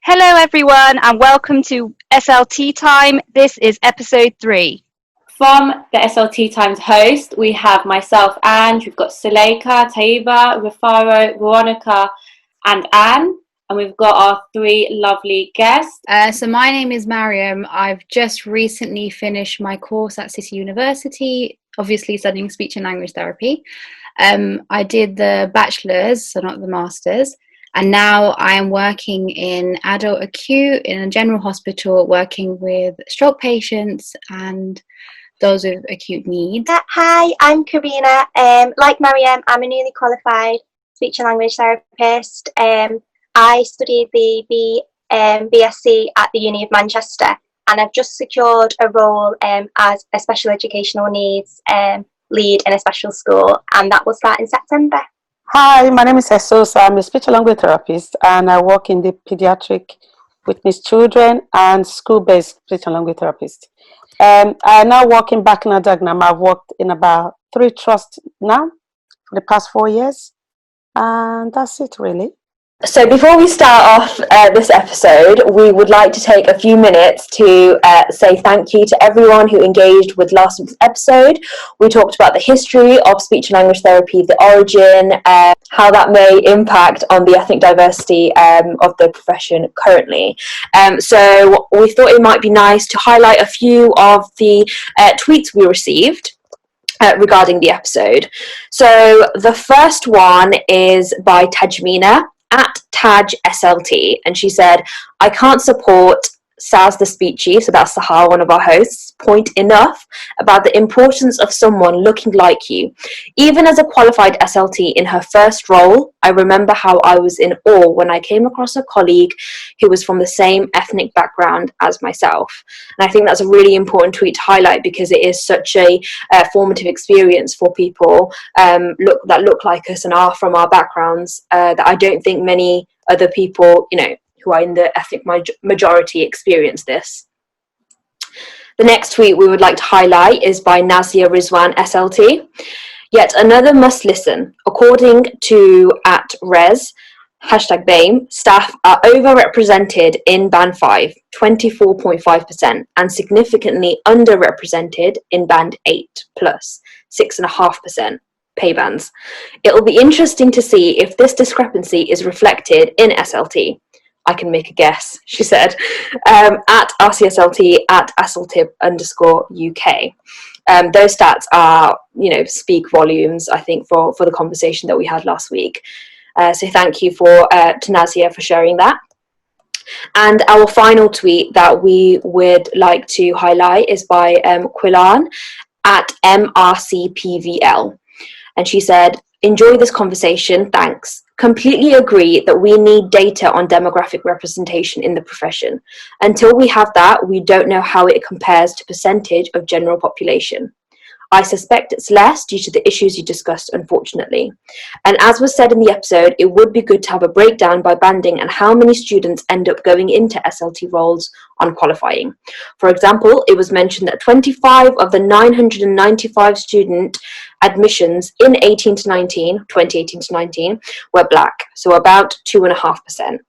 Hello, everyone, and welcome to SLT Time. This is episode 3. From the SLT Times host, we have myself, Ange, we've got Suleika, Taiba, Rafaro, Veronica, and Anne. And we've got our 3 lovely guests. So my name is Maryam. I've just recently finished my course at City University, obviously studying speech and language therapy. I did the bachelor's, so not the master's. And now I am working in adult acute in a general hospital, working with stroke patients and those with acute needs. Hi, I'm Karina. Like Maryam, I'm a newly qualified speech and language therapist. I studied the BSc at the Uni of Manchester, and I've just secured a role as a special educational needs lead in a special school, and that will start in September. Hi, my name is Esosa. I'm a speech and language therapist, and I work in the pediatric with missed children and school-based speech and language therapist. I'm now working back in Adagnam. I've worked in about 3 trusts now for the past 4 years, and that's it really. So before we start off this episode, we would like to take a few minutes to say thank you to everyone who engaged with last week's episode. We talked about the history of speech and language therapy, the origin, how that may impact on the ethnic diversity of the profession currently. So we thought it might be nice to highlight a few of the tweets we received regarding the episode. So the first one is by Tajmina at Taj SLT, and she said, I can't support Saz the Speechy, so that's Sahar, one of our hosts, point enough about the importance of someone looking like you. Even as a qualified SLT in her first role, I remember how I was in awe when I came across a colleague who was from the same ethnic background as myself. And I think that's a really important tweet to highlight, because it is such a formative experience for people that look like us and are from our backgrounds that I don't think many other people, who are in the ethnic majority experience this. The next tweet we would like to highlight is by Nazia Rizwan SLT. Yet another must listen. According to @res, #BAME, staff are overrepresented in Band 5, 24.5%, and significantly underrepresented in Band 8 plus, 6.5%. Pay bands. It will be interesting to see if this discrepancy is reflected in SLT. I can make a guess, she said, at RCSLT at ASLTIP_UK. Those stats are, speak volumes, I think, for the conversation that we had last week. So thank you to Nazia for sharing that. And our final tweet that we would like to highlight is by Quilan at MRCPVL. And she said, enjoy this conversation, thanks. Completely agree that we need data on demographic representation in the profession. Until we have that, we don't know how it compares to percentage of general population. I suspect it's less due to the issues you discussed, unfortunately. And as was said in the episode, it would be good to have a breakdown by banding and how many students end up going into SLT roles on qualifying. For example, it was mentioned that 25 of the 995 student admissions in 2018 to 19, were black, so about 2.5%.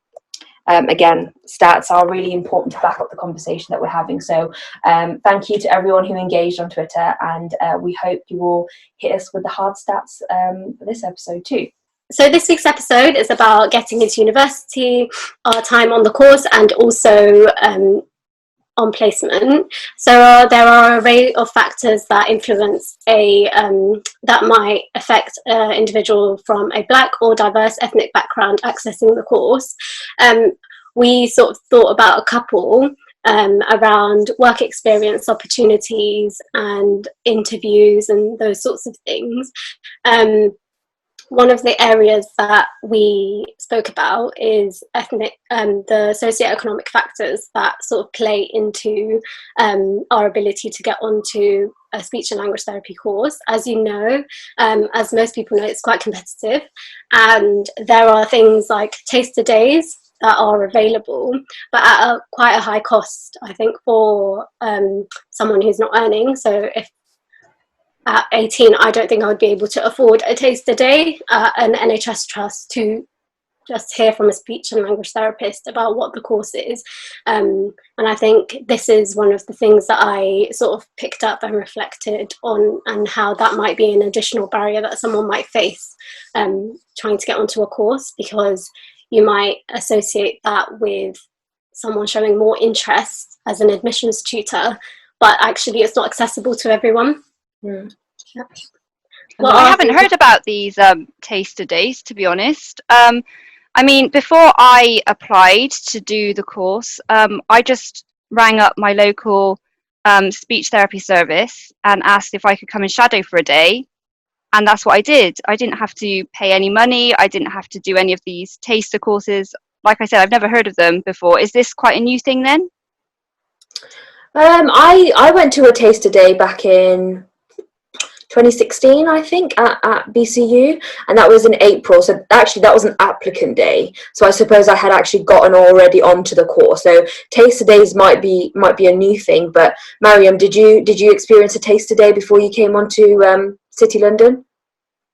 Again, stats are really important to back up the conversation that we're having. So thank you to everyone who engaged on Twitter, and we hope you will hit us with the hard stats for this episode too. So this week's episode is about getting into university, our time on the course, and also on placement. So there are an array of factors that influence that might affect an individual from a black or diverse ethnic background accessing the course. We sort of thought about a couple around work experience opportunities and interviews and those sorts of things. One of the areas that we spoke about is the socioeconomic factors that sort of play into our ability to get onto a speech and language therapy course. As you know, as most people know, it's quite competitive, and there are things like taster days that are available, but at quite a high cost, I think, for someone who's not earning. So if at 18, I don't think I would be able to afford a taster day at an NHS trust to just hear from a speech and language therapist about what the course is. And I think this is one of the things that I sort of picked up and reflected on, and how that might be an additional barrier that someone might face trying to get onto a course, because you might associate that with someone showing more interest as an admissions tutor, but actually it's not accessible to everyone. Mm. Yeah. Well, I haven't heard about these taster days, to be honest. I mean, before I applied to do the course, I just rang up my local speech therapy service and asked if I could come and shadow for a day. And that's what I did. I didn't have to pay any money. I didn't have to do any of these taster courses. Like I said, I've never heard of them before. Is this quite a new thing then? I went to a taster day back in 2016, I think, at BCU, and that was in April. So actually, that was an applicant day. So I suppose I had actually gotten already onto the course. So taster days might be a new thing. But Maryam, did you experience a taster day before you came onto City London?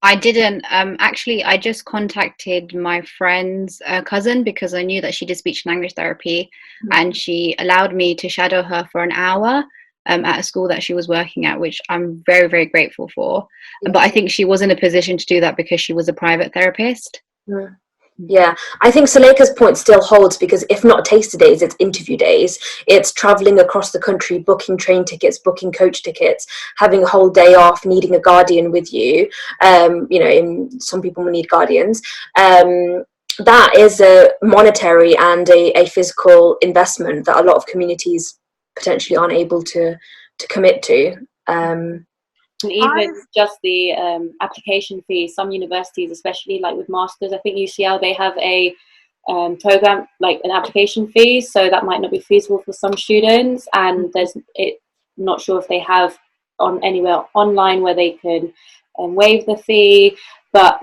I didn't. Actually, I just contacted my friend's cousin, because I knew that she did speech and language therapy, and she allowed me to shadow her for an hour at a school that she was working at, which I'm very, very grateful for. But I think she was in a position to do that because she was a private therapist. Yeah, I think Suleika's point still holds, because if not taster days, it's interview days. It's travelling across the country, booking train tickets, booking coach tickets, having a whole day off, needing a guardian with you. Some people will need guardians. That is a monetary and a physical investment that a lot of communities potentially aren't able to commit to. And even just the application fees, some universities, especially like with masters, I think UCL, they have a program, like an application fee, so that might not be feasible for some students, and not sure if they have on anywhere online where they can waive the fee, but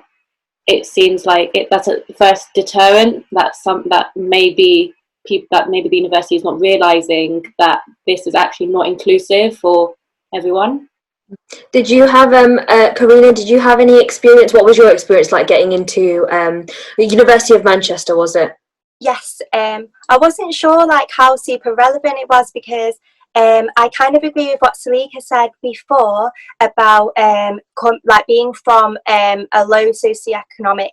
it seems like that's a first deterrent, that maybe the university is not realizing that this is actually not inclusive for everyone. Did you have, Karina, did you have any experience? What was your experience like getting into the University of Manchester, was it? Yes, I wasn't sure like how super relevant it was, because I kind of agree with what Suleika said before about being from a low socioeconomic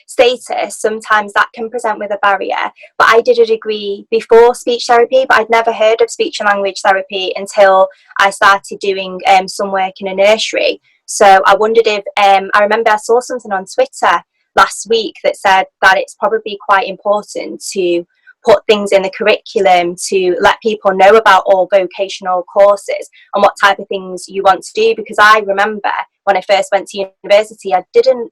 status. Sometimes that can present with a barrier, but I did a degree before speech therapy, but I'd never heard of speech and language therapy until I started doing some work in a nursery. So I wondered if I remember I saw something on Twitter last week that said that it's probably quite important to put things in the curriculum to let people know about all vocational courses and what type of things you want to do. Because I remember when I first went to university, I did an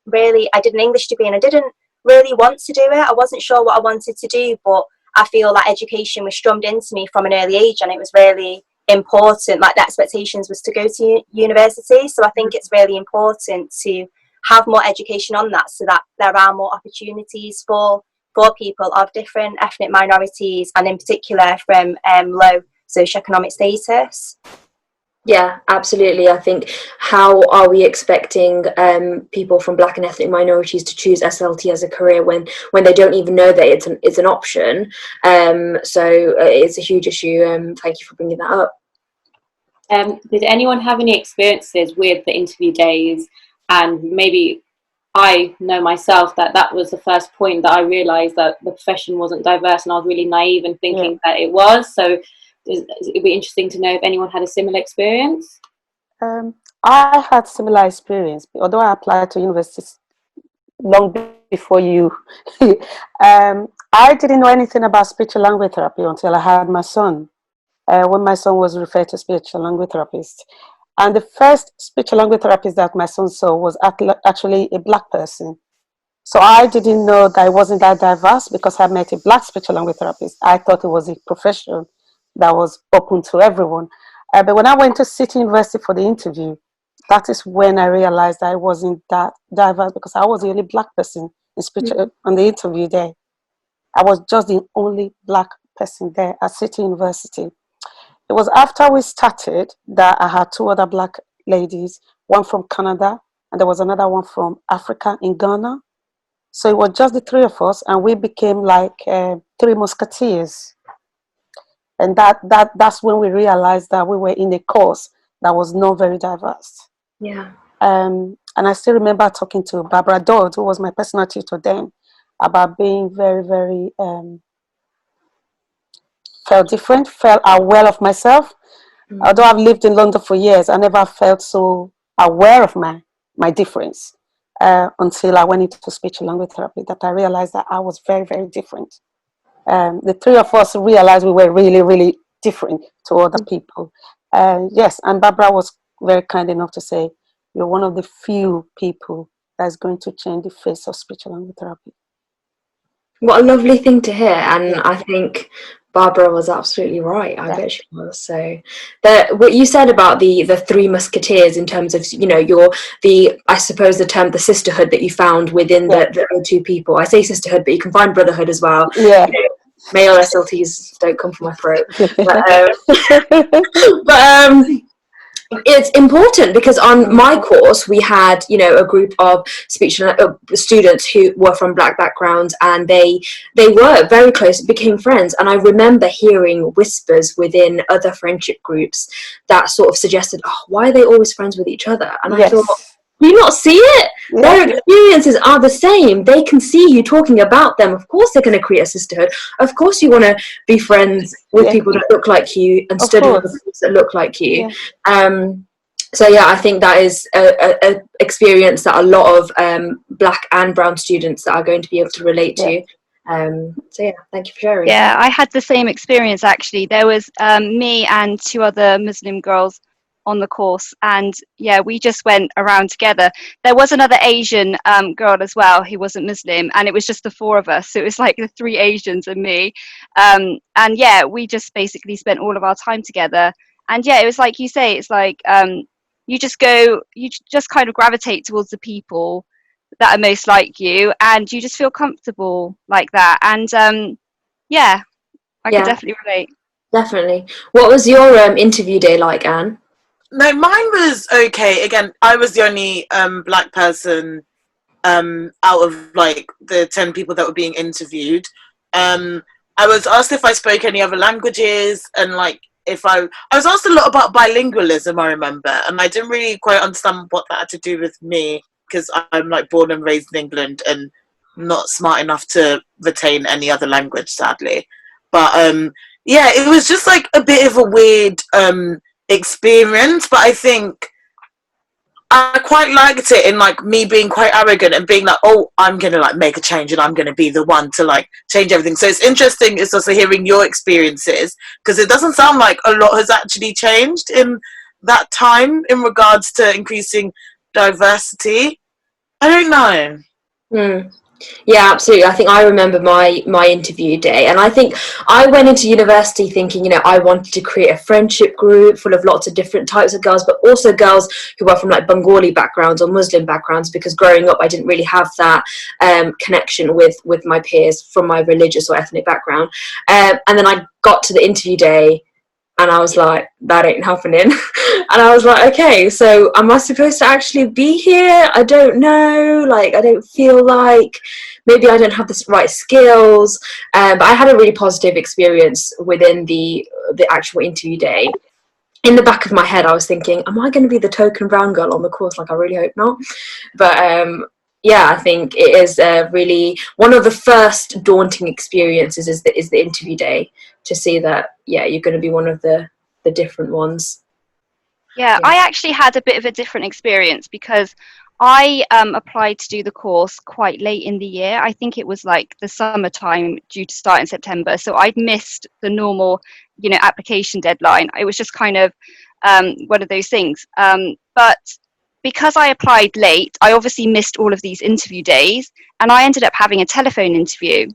English degree and I didn't really want to do it. I wasn't sure what I wanted to do, but I feel that education was strummed into me from an early age, and it was really important, like the expectations was to go to university. So I think it's really important to have more education on that, so that there are more opportunities for people of different ethnic minorities, and in particular from low socioeconomic status. Yeah, absolutely. I think, how are we expecting people from Black and ethnic minorities to choose SLT as a career when they don't even know that it's an option? So it's a huge issue. Thank you for bringing that up. Did anyone have any experiences with the interview days? And maybe I know myself that was the first point that I realised that the profession wasn't diverse, and I was really naive in thinking that it was. So it'd be interesting to know if anyone had a similar experience. I had similar experience, although I applied to universities long before you. I didn't know anything about speech and language therapy until I had my son. When my son was referred to speech and language therapist. And the first speech and language therapist that my son saw was actually a Black person. So I didn't know that it wasn't that diverse because I met a Black speech and language therapist. I thought it was a profession that was open to everyone. But when I went to City University for the interview, that is when I realized I wasn't that diverse, because I was the only Black person in speech on the interview there. I was just the only Black person there at City University. It was after we started that I had two other Black ladies, one from Canada, and there was another one from Africa in Ghana. So it was just the three of us, and we became like three musketeers. And that's when we realized that we were in a course that was not very diverse. Yeah. And I still remember talking to Barbara Dodd, who was my personal tutor then, about being very, very felt different, felt aware of myself. Although I've lived in London for years, I never felt so aware of my difference until I went into speech and language therapy, that I realized that I was very, very different. The three of us realized we were really, really different to other people. Yes, and Barbara was very kind enough to say, you're one of the few people that's going to change the face of speech and language therapy. What a lovely thing to hear, and I think Barbara was absolutely right. I bet she was. So, what you said about the three musketeers in terms of, you know, I suppose the term, the sisterhood that you found within the O2 people. I say sisterhood, but you can find brotherhood as well. Yeah. You know, male SLTs don't come from my throat, it's important because on my course we had, you know, a group of speech students who were from Black backgrounds, and they were very close, became friends. And I remember hearing whispers within other friendship groups that sort of suggested, oh, why are they always friends with each other? And I thought, do you not see it? Their experiences are the same. They can see you talking about them. Of course they're going to create a sisterhood. Of course you want to be friends with people that look like you and study with people that look like you. So yeah, I think that is a experience that a lot of Black and brown students that are going to be able to relate to. So yeah, thank you for sharing. Yeah, I had the same experience actually. There was me and two other Muslim girls on the course, and yeah, we just went around together. There was another Asian girl as well who wasn't Muslim, and it was just the four of us. So it was like the three Asians and me, and yeah, we just basically spent all of our time together. And yeah, it was like you say, it's like you just kind of gravitate towards the people that are most like you, and you just feel comfortable like that. And yeah, I could definitely relate. Definitely. What was your interview day like, Anne? No, mine was okay. Again, I was the only Black person out of like the 10 people that were being interviewed. I was asked if I spoke any other languages, and like if I was asked a lot about bilingualism, I remember, and I didn't really quite understand what that had to do with me, because I'm like born and raised in England and not smart enough to retain any other language, sadly. But yeah, it was just like a bit of a weird experience, but I think I quite liked it, in like me being quite arrogant and being like, oh, I'm gonna like make a change and I'm gonna be the one to like change everything. So it's interesting, it's also hearing your experiences, because it doesn't sound like a lot has actually changed in that time in regards to increasing diversity. I don't know. Yeah, absolutely. I think I remember my interview day, and I think I went into university thinking, you know, I wanted to create a friendship group full of lots of different types of girls, but also girls who were from like Bengali backgrounds or Muslim backgrounds, because growing up I didn't really have that connection with my peers from my religious or ethnic background. And then I got to the interview day, and I was like, that ain't happening. And I was like, okay, so am I supposed to actually be here? I don't know. Like, I don't feel like, maybe I don't have the right skills. But I had a really positive experience within the actual interview day. In the back of my head, I was thinking, am I going to be the token brown girl on the course? Like, I really hope not. But yeah, I think it is really one of the first daunting experiences is the interview day, to see that, yeah, you're going to be one of the different ones. Yeah, I actually had a bit of a different experience, because I applied to do the course quite late in the year. I think it was like the summertime, due to start in September. So I'd missed the normal, you know, application deadline. It was just kind of one of those things. But because I applied late, I obviously missed all of these interview days, and I ended up having a telephone interview.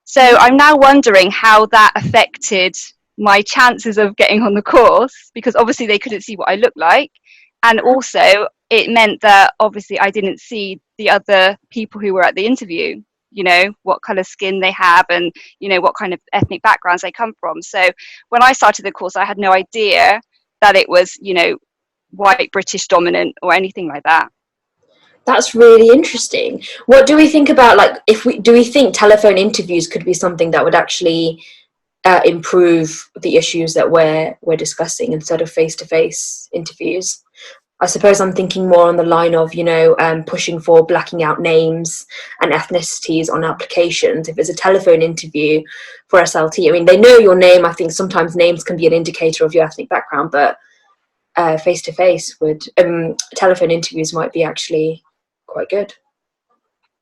So I'm now wondering how that affected my chances of getting on the course, because obviously they couldn't see what I looked like. And also it meant that obviously I didn't see the other people who were at the interview, you know, what colour skin they have, and, you know, what kind of ethnic backgrounds they come from. So when I started the course, I had no idea that it was, you know, white British dominant or anything like that. That's really interesting. What do we think about, like, do we think telephone interviews could be something that would actually improve the issues that we're discussing instead of face-to-face interviews? I suppose I'm thinking more on the line of, pushing for blacking out names and ethnicities on applications. If it's a telephone interview for SLT, I mean, they know your name. I think sometimes names can be an indicator of your ethnic background, but face-to-face telephone interviews might be actually quite good.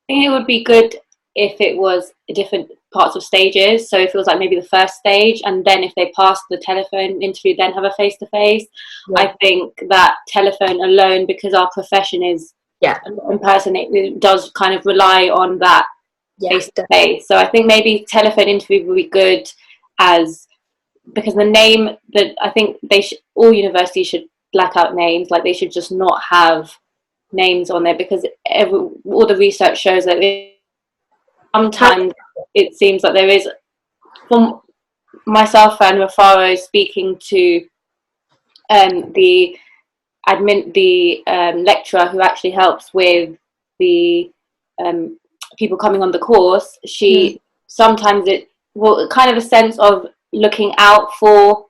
I think it would be good if it was different parts of stages. So if it was like maybe the first stage, and then if they passed the telephone interview, then have a face-to-face. Yeah. I think that telephone alone, because our profession is in person, it does kind of rely on that face-to-face. So I think maybe telephone interview would be good, because the name that I think all universities should black out names. Like, they should just not have names on there, because all the research shows that sometimes it seems like there is, from myself and Rafaro speaking to the lecturer who actually helps with the people coming on the course, sometimes kind of a sense of looking out for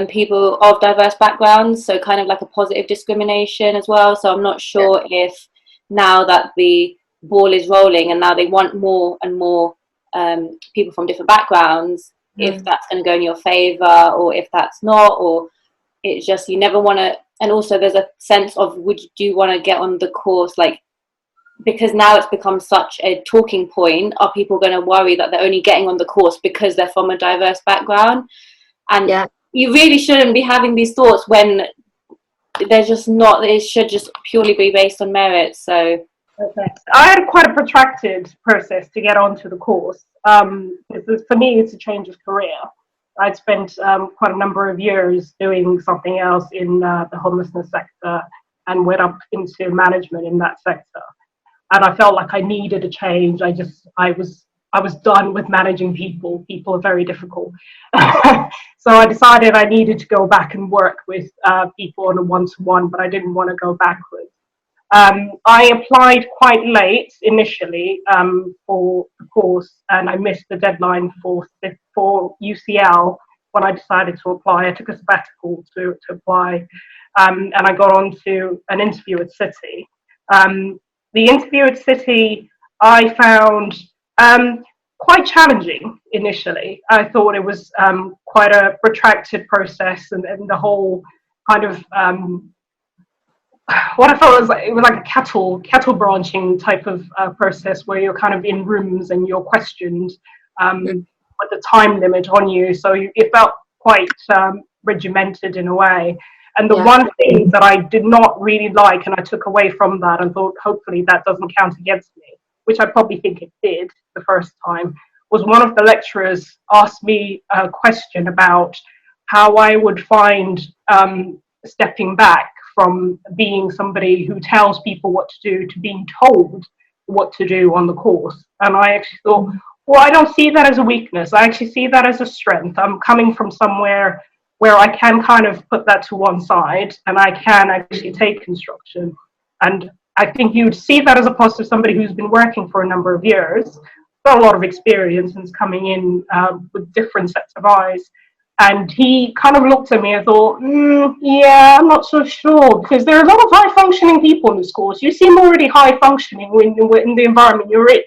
people of diverse backgrounds, so kind of like a positive discrimination as well. So I'm not sure if now that the ball is rolling and now they want more and more people from different backgrounds, if that's going to go in your favor or if that's not, or it's just you never want to. And also there's a sense of, do you want to get on the course, like, because now it's become such a talking point, are people going to worry that they're only getting on the course because they're from a diverse background? And you really shouldn't be having these thoughts when they're just not. It should just purely be based on merit. So I had quite a protracted process to get onto the course. For me, it's a change of career. I'd spent quite a number of years doing something else in the homelessness sector and went up into management in that sector. And I felt like I needed a change. I was done with managing people. People are very difficult. So I decided I needed to go back and work with people on a one-to-one, but I didn't want to go backwards. I applied quite late initially for the course, and I missed the deadline for UCL when I decided to apply. I took a sabbatical to apply, and I got on to an interview at City. The interview at City I found quite challenging initially. I thought it was quite a protracted process, and the whole kind of what I felt was it was like a cattle branching type of process, where you're kind of in rooms and you're questioned with the time limit on you. So it felt quite regimented in a way. And the one thing that I did not really like, and I took away from that and thought, hopefully that doesn't count against me, which I probably think it did the first time, was one of the lecturers asked me a question about how I would find stepping back from being somebody who tells people what to do to being told what to do on the course. And I actually thought, well, I don't see that as a weakness. I actually see that as a strength. I'm coming from somewhere where I can kind of put that to one side and I can actually take instruction. And I think you'd see that as a positive, somebody who's been working for a number of years, got a lot of experience and is coming in with different sets of eyes. And he kind of looked at me and thought, yeah, I'm not so sure, because there are a lot of high-functioning people in this course. You seem already high-functioning in the environment you're in.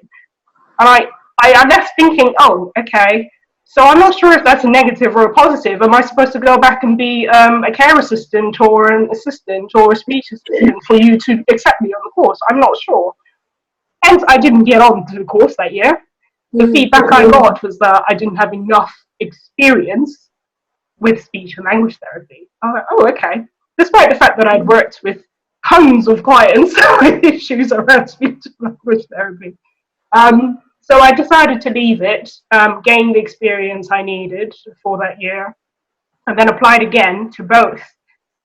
And I left thinking, oh, okay, so I'm not sure if that's a negative or a positive. Am I supposed to go back and be a care assistant or an assistant or a speech assistant for you to accept me on the course? I'm not sure. Hence, I didn't get on to the course that year. The feedback I got was that I didn't have enough experience with speech and language therapy. I was like, oh, okay. Despite the fact that I'd worked with tons of clients with issues around speech and language therapy. So I decided to leave it, gain the experience I needed for that year, and then applied again to both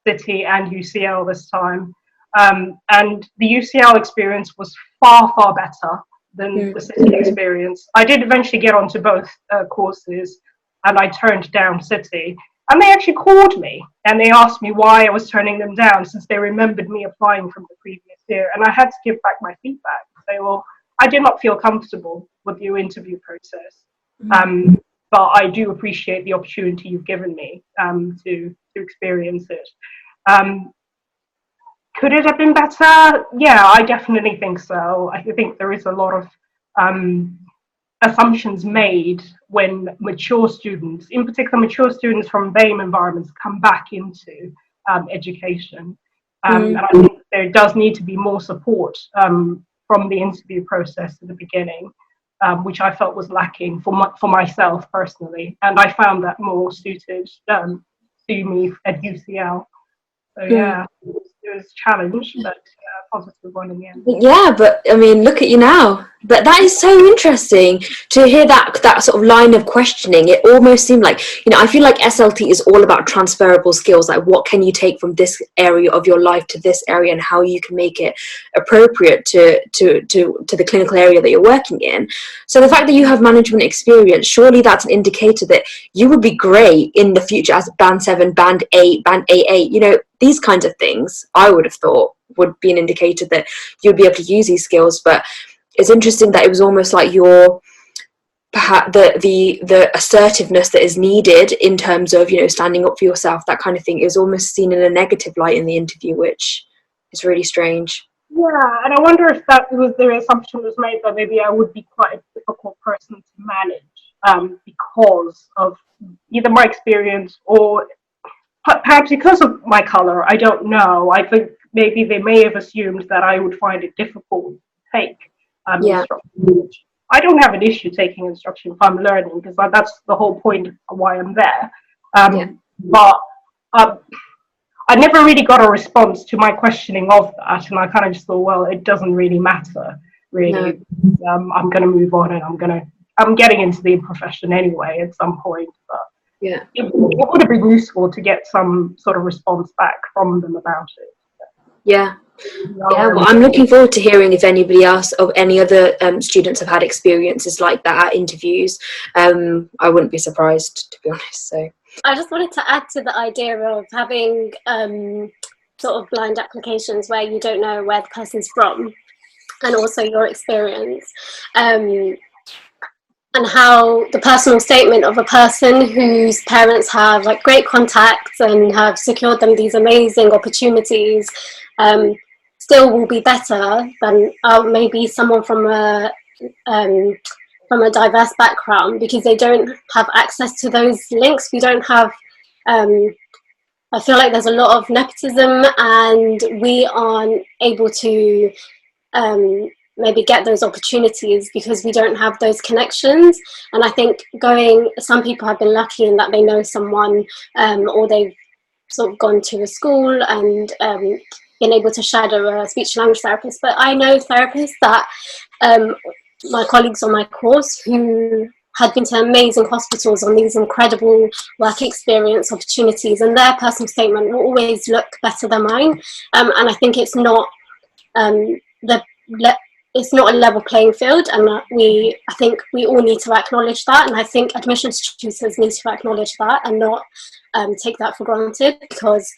City and UCL this time. And the UCL experience was far, far better than the City experience. I did eventually get onto both courses, and I turned down City. And they actually called me and they asked me why I was turning them down, since they remembered me applying from the previous year. And I had to give back my feedback, say, well, I did not feel comfortable with your interview process. But I do appreciate the opportunity you've given me to experience it. Could it have been better? Yeah, I definitely think so. I think there is a lot of assumptions made when mature students, in particular mature students from BAME environments, come back into education. And I think there does need to be more support from the interview process at the beginning, which I felt was lacking for myself personally. And I found that more suited to me at UCL. So yeah, it was a challenge, but a positive one in the end. Yeah, but I mean, look at you now. But that is so interesting to hear that sort of line of questioning. It almost seemed like, I feel like SLT is all about transferable skills. Like, what can you take from this area of your life to this area, and how you can make it appropriate to the clinical area that you're working in. So the fact that you have management experience, surely that's an indicator that you would be great in the future as Band 7, Band 8, Band AA. These kinds of things I would have thought would be an indicator that you'd be able to use these skills. But it's interesting that it was almost like your perhaps the assertiveness that is needed in terms of standing up for yourself, that kind of thing, is almost seen in a negative light in the interview, which is really strange. Yeah, and I wonder if that was the assumption was made that maybe I would be quite a difficult person to manage because of either my experience or perhaps because of my colour. I don't know. I think maybe they may have assumed that I would find it difficult to take instruction. I don't have an issue taking instruction if I'm learning, because that's the whole point of why I'm there. But I never really got a response to my questioning of that, and I kind of just thought, well, it doesn't really matter, really. No. I'm going to move on, and I'm getting into the profession anyway at some point. But yeah, it would have been useful to get some sort of response back from them about it. Yeah. Well, I'm looking forward to hearing if anybody else or any other students have had experiences like that at interviews. I wouldn't be surprised, to be honest. So I just wanted to add to the idea of having sort of blind applications where you don't know where the person's from, and also your experience, and how the personal statement of a person whose parents have like great contacts and have secured them these amazing opportunities still will be better than maybe someone from a diverse background, because they don't have access to those links. We don't have I feel like there's a lot of nepotism, and we aren't able to maybe get those opportunities because we don't have those connections. And I think some people have been lucky in that they know someone, or they've sort of gone to a school and been able to shadow a speech and language therapist. But I know therapists that my colleagues on my course who had been to amazing hospitals on these incredible work experience opportunities, and their personal statement will always look better than mine. And I think it's not it's not a level playing field, and I think we all need to acknowledge that, and I think admissions tutors need to acknowledge that and not take that for granted, because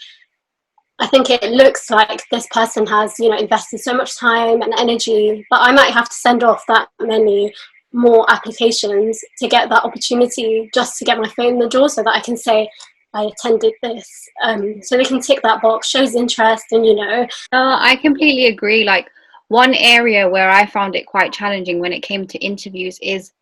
I think it looks like this person has invested so much time and energy, but I might have to send off that many more applications to get that opportunity, just to get my foot in the door, so that I can say I attended this, so they can tick that box, shows interest. And I completely agree. Like, one area where I found it quite challenging when it came to interviews is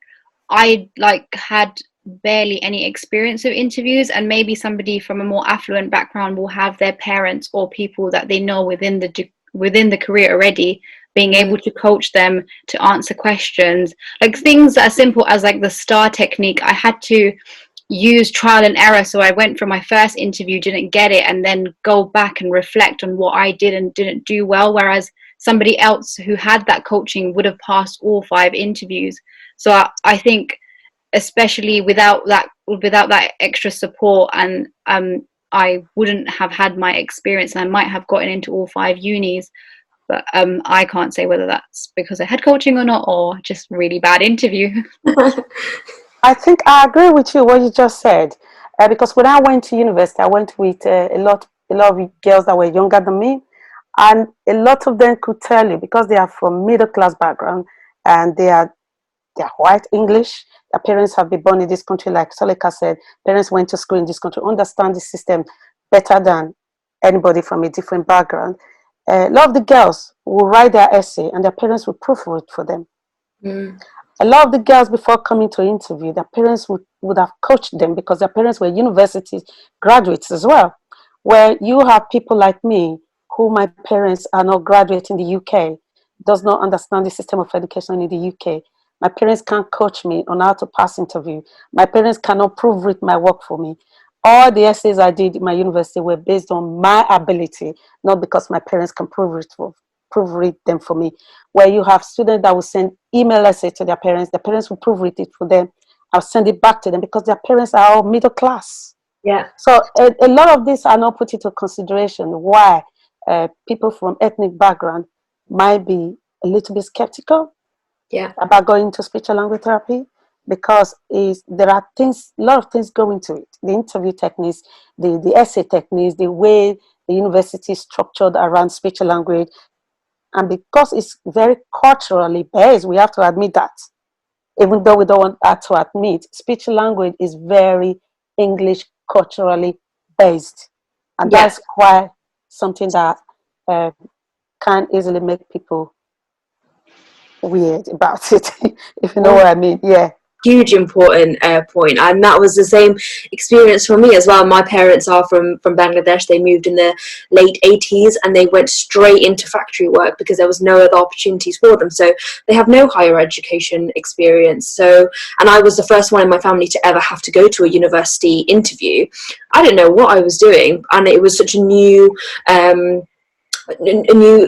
I had barely any experience of interviews, and maybe somebody from a more affluent background will have their parents or people that they know within the career already being able to coach them to answer questions, like things as simple as like the STAR technique. I had to use trial and error, so I went for my first interview, didn't get it, and then go back and reflect on what I did and didn't do well, whereas somebody else who had that coaching would have passed all 5 interviews. So I think especially without that extra support, and I wouldn't have had my experience, and I might have gotten into all 5 unis. But I can't say whether that's because I had coaching or not, or just really bad interview. I think I agree with you what you just said. Because when I went to university, I went with a lot of girls that were younger than me, and a lot of them could tell you, because they are from middle class background and they're white English. Their parents have been born in this country, like SLTea said. Parents went to school in this country, understand the system better than anybody from a different background. A lot of the girls will write their essay and their parents will proofread for them. A lot of the girls, before coming to interview, their parents would have coached them, because their parents were university graduates as well. Where you have people like me, who my parents are not graduate in the UK, does not understand the system of education in the UK. My parents can't coach me on how to pass interview. My parents cannot proofread my work for me. All the essays I did in my university were based on my ability, not because my parents can proofread them for me. Where you have students that will send email essays to their parents, the parents will proofread it for them. I'll send it back to them, because their parents are all middle class. Yeah. So a lot of these are not put into consideration, why people from ethnic background might be a little bit skeptical about going into speech and language therapy, because there are things, a lot of things go into it. The interview techniques, the essay techniques, the way the university is structured around speech and language. And because it's very culturally based, we have to admit that. Even though we don't want that to admit, speech and language is very English culturally based. And that's why something that can easily make people weird about it, if you know what I mean. Yeah. Huge important point, and that was the same experience for me as well. My parents are from Bangladesh. They moved in the late 80s and they went straight into factory work because there was no other opportunities for them, so they have no higher education experience. So, and I was the first one in my family to ever have to go to a university interview. I didn't know what I was doing, and it was such a new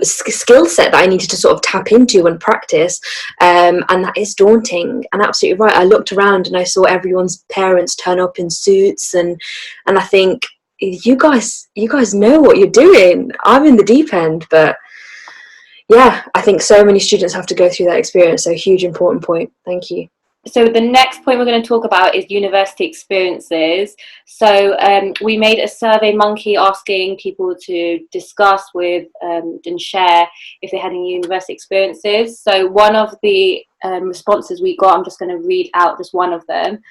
skill set that I needed to sort of tap into and practice, and that is daunting. And absolutely right, I looked around and I saw everyone's parents turn up in suits, and I think, you guys know what you're doing. I'm in the deep end. But yeah, I think so many students have to go through that experience. So huge important point. Thank you. So the next point we're going to talk about is university experiences. So we made a survey monkey asking people to discuss with and share if they had any university experiences. So one of the responses we got, I'm just going to read out just one of them.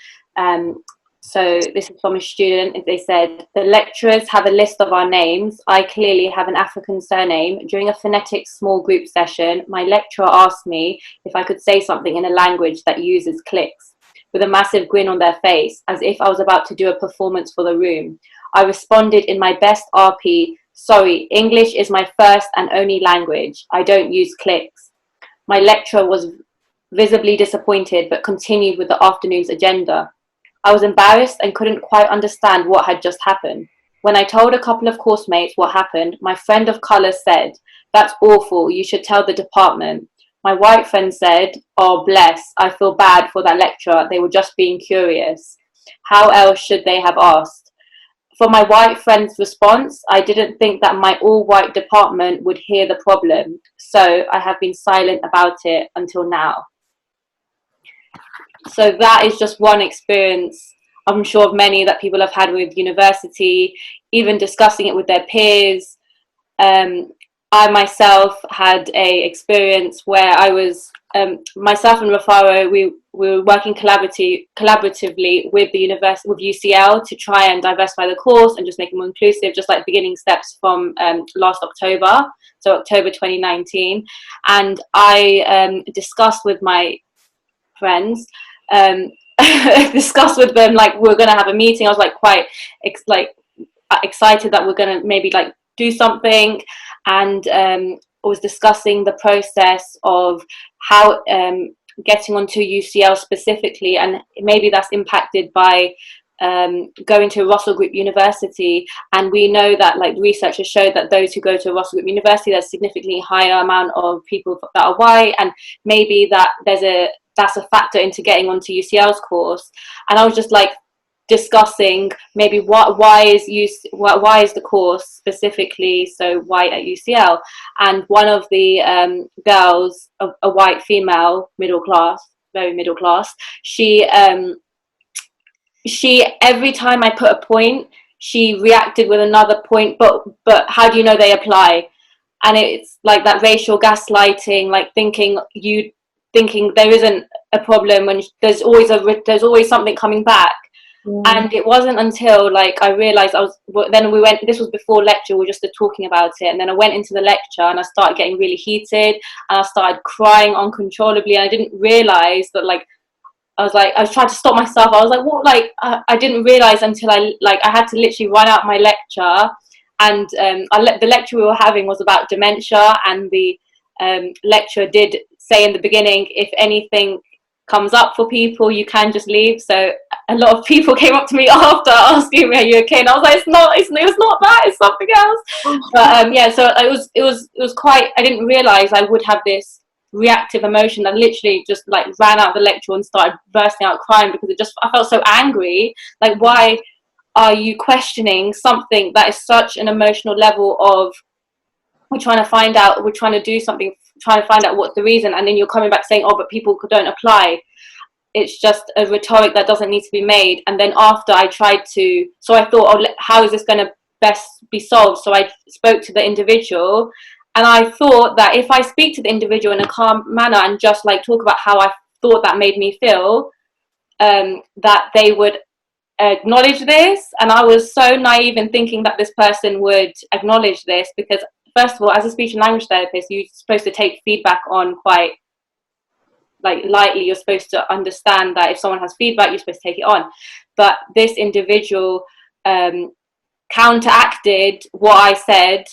So this is from a student. They said, the lecturers have a list of our names. I clearly have an African surname. During a phonetics small group session, my lecturer asked me if I could say something in a language that uses clicks, with a massive grin on their face, as if I was about to do a performance for the room. I responded in my best RP, sorry, English is my first and only language. I don't use clicks. My lecturer was visibly disappointed, but continued with the afternoon's agenda. I was embarrassed and couldn't quite understand what had just happened. When I told a couple of course mates what happened, my friend of colour said, that's awful, you should tell the department. My white friend said, oh bless, I feel bad for that lecturer, they were just being curious. How else should they have asked? For my white friend's response, I didn't think that my all-white department would hear the problem, so I have been silent about it until now. So that is just one experience, I'm sure, of many that people have had with university, even discussing it with their peers. I myself had a experience where I was, myself and Rafaro, we were working collaboratively with the university, with UCL, to try and diversify the course and just make it more inclusive, just like beginning steps from last October, so October 2019. And I discussed with my friends, discuss with them, like, we're gonna have a meeting. I was like quite excited that we're gonna maybe like do something, and I was discussing the process of how getting onto UCL specifically, and maybe that's impacted by going to a Russell Group university. And we know that, like, research has showed that those who go to a Russell Group university, there's significantly higher amount of people that are white, and maybe that's a factor into getting onto UCL's course. And I was just like discussing maybe why is the course specifically so white at UCL. And one of the girls, a white female, middle class, very middle class, she she, every time I put a point, she reacted with another point, but how do you know they apply? And it's like that racial gaslighting, like thinking there isn't a problem when there's always something coming back. And it wasn't until like I realized this was before lecture, we were just talking about it, and then I went into the lecture and I started getting really heated and I started crying uncontrollably, and I didn't realize that, like, I was trying to stop myself. I was like, what? Like, I didn't realize until I had to literally run out my lecture. And the lecture we were having was about dementia, and the lecturer did say in the beginning, if anything comes up for people, you can just leave. So a lot of people came up to me after asking me, are you okay? And I was like, it's not that, it's something else. But yeah, so it was quite, I didn't realize I would have this reactive emotion that literally just like ran out the lecture and started bursting out crying, because I felt so angry. Like, why are you questioning something that is such an emotional level of, we're trying to do something, trying to find out what's the reason, and then you're coming back saying, oh, but people don't apply. It's just a rhetoric that doesn't need to be made. And then after I thought, oh, how is this going to best be solved? So I spoke to the individual, and I thought that if I speak to the individual in a calm manner and just like talk about how I thought that made me feel, that they would acknowledge this. And I was so naive in thinking that this person would acknowledge this, because first of all, as a speech and language therapist, you're supposed to take feedback on quite like lightly. You're supposed to understand that if someone has feedback, you're supposed to take it on. But this individual counteracted what I said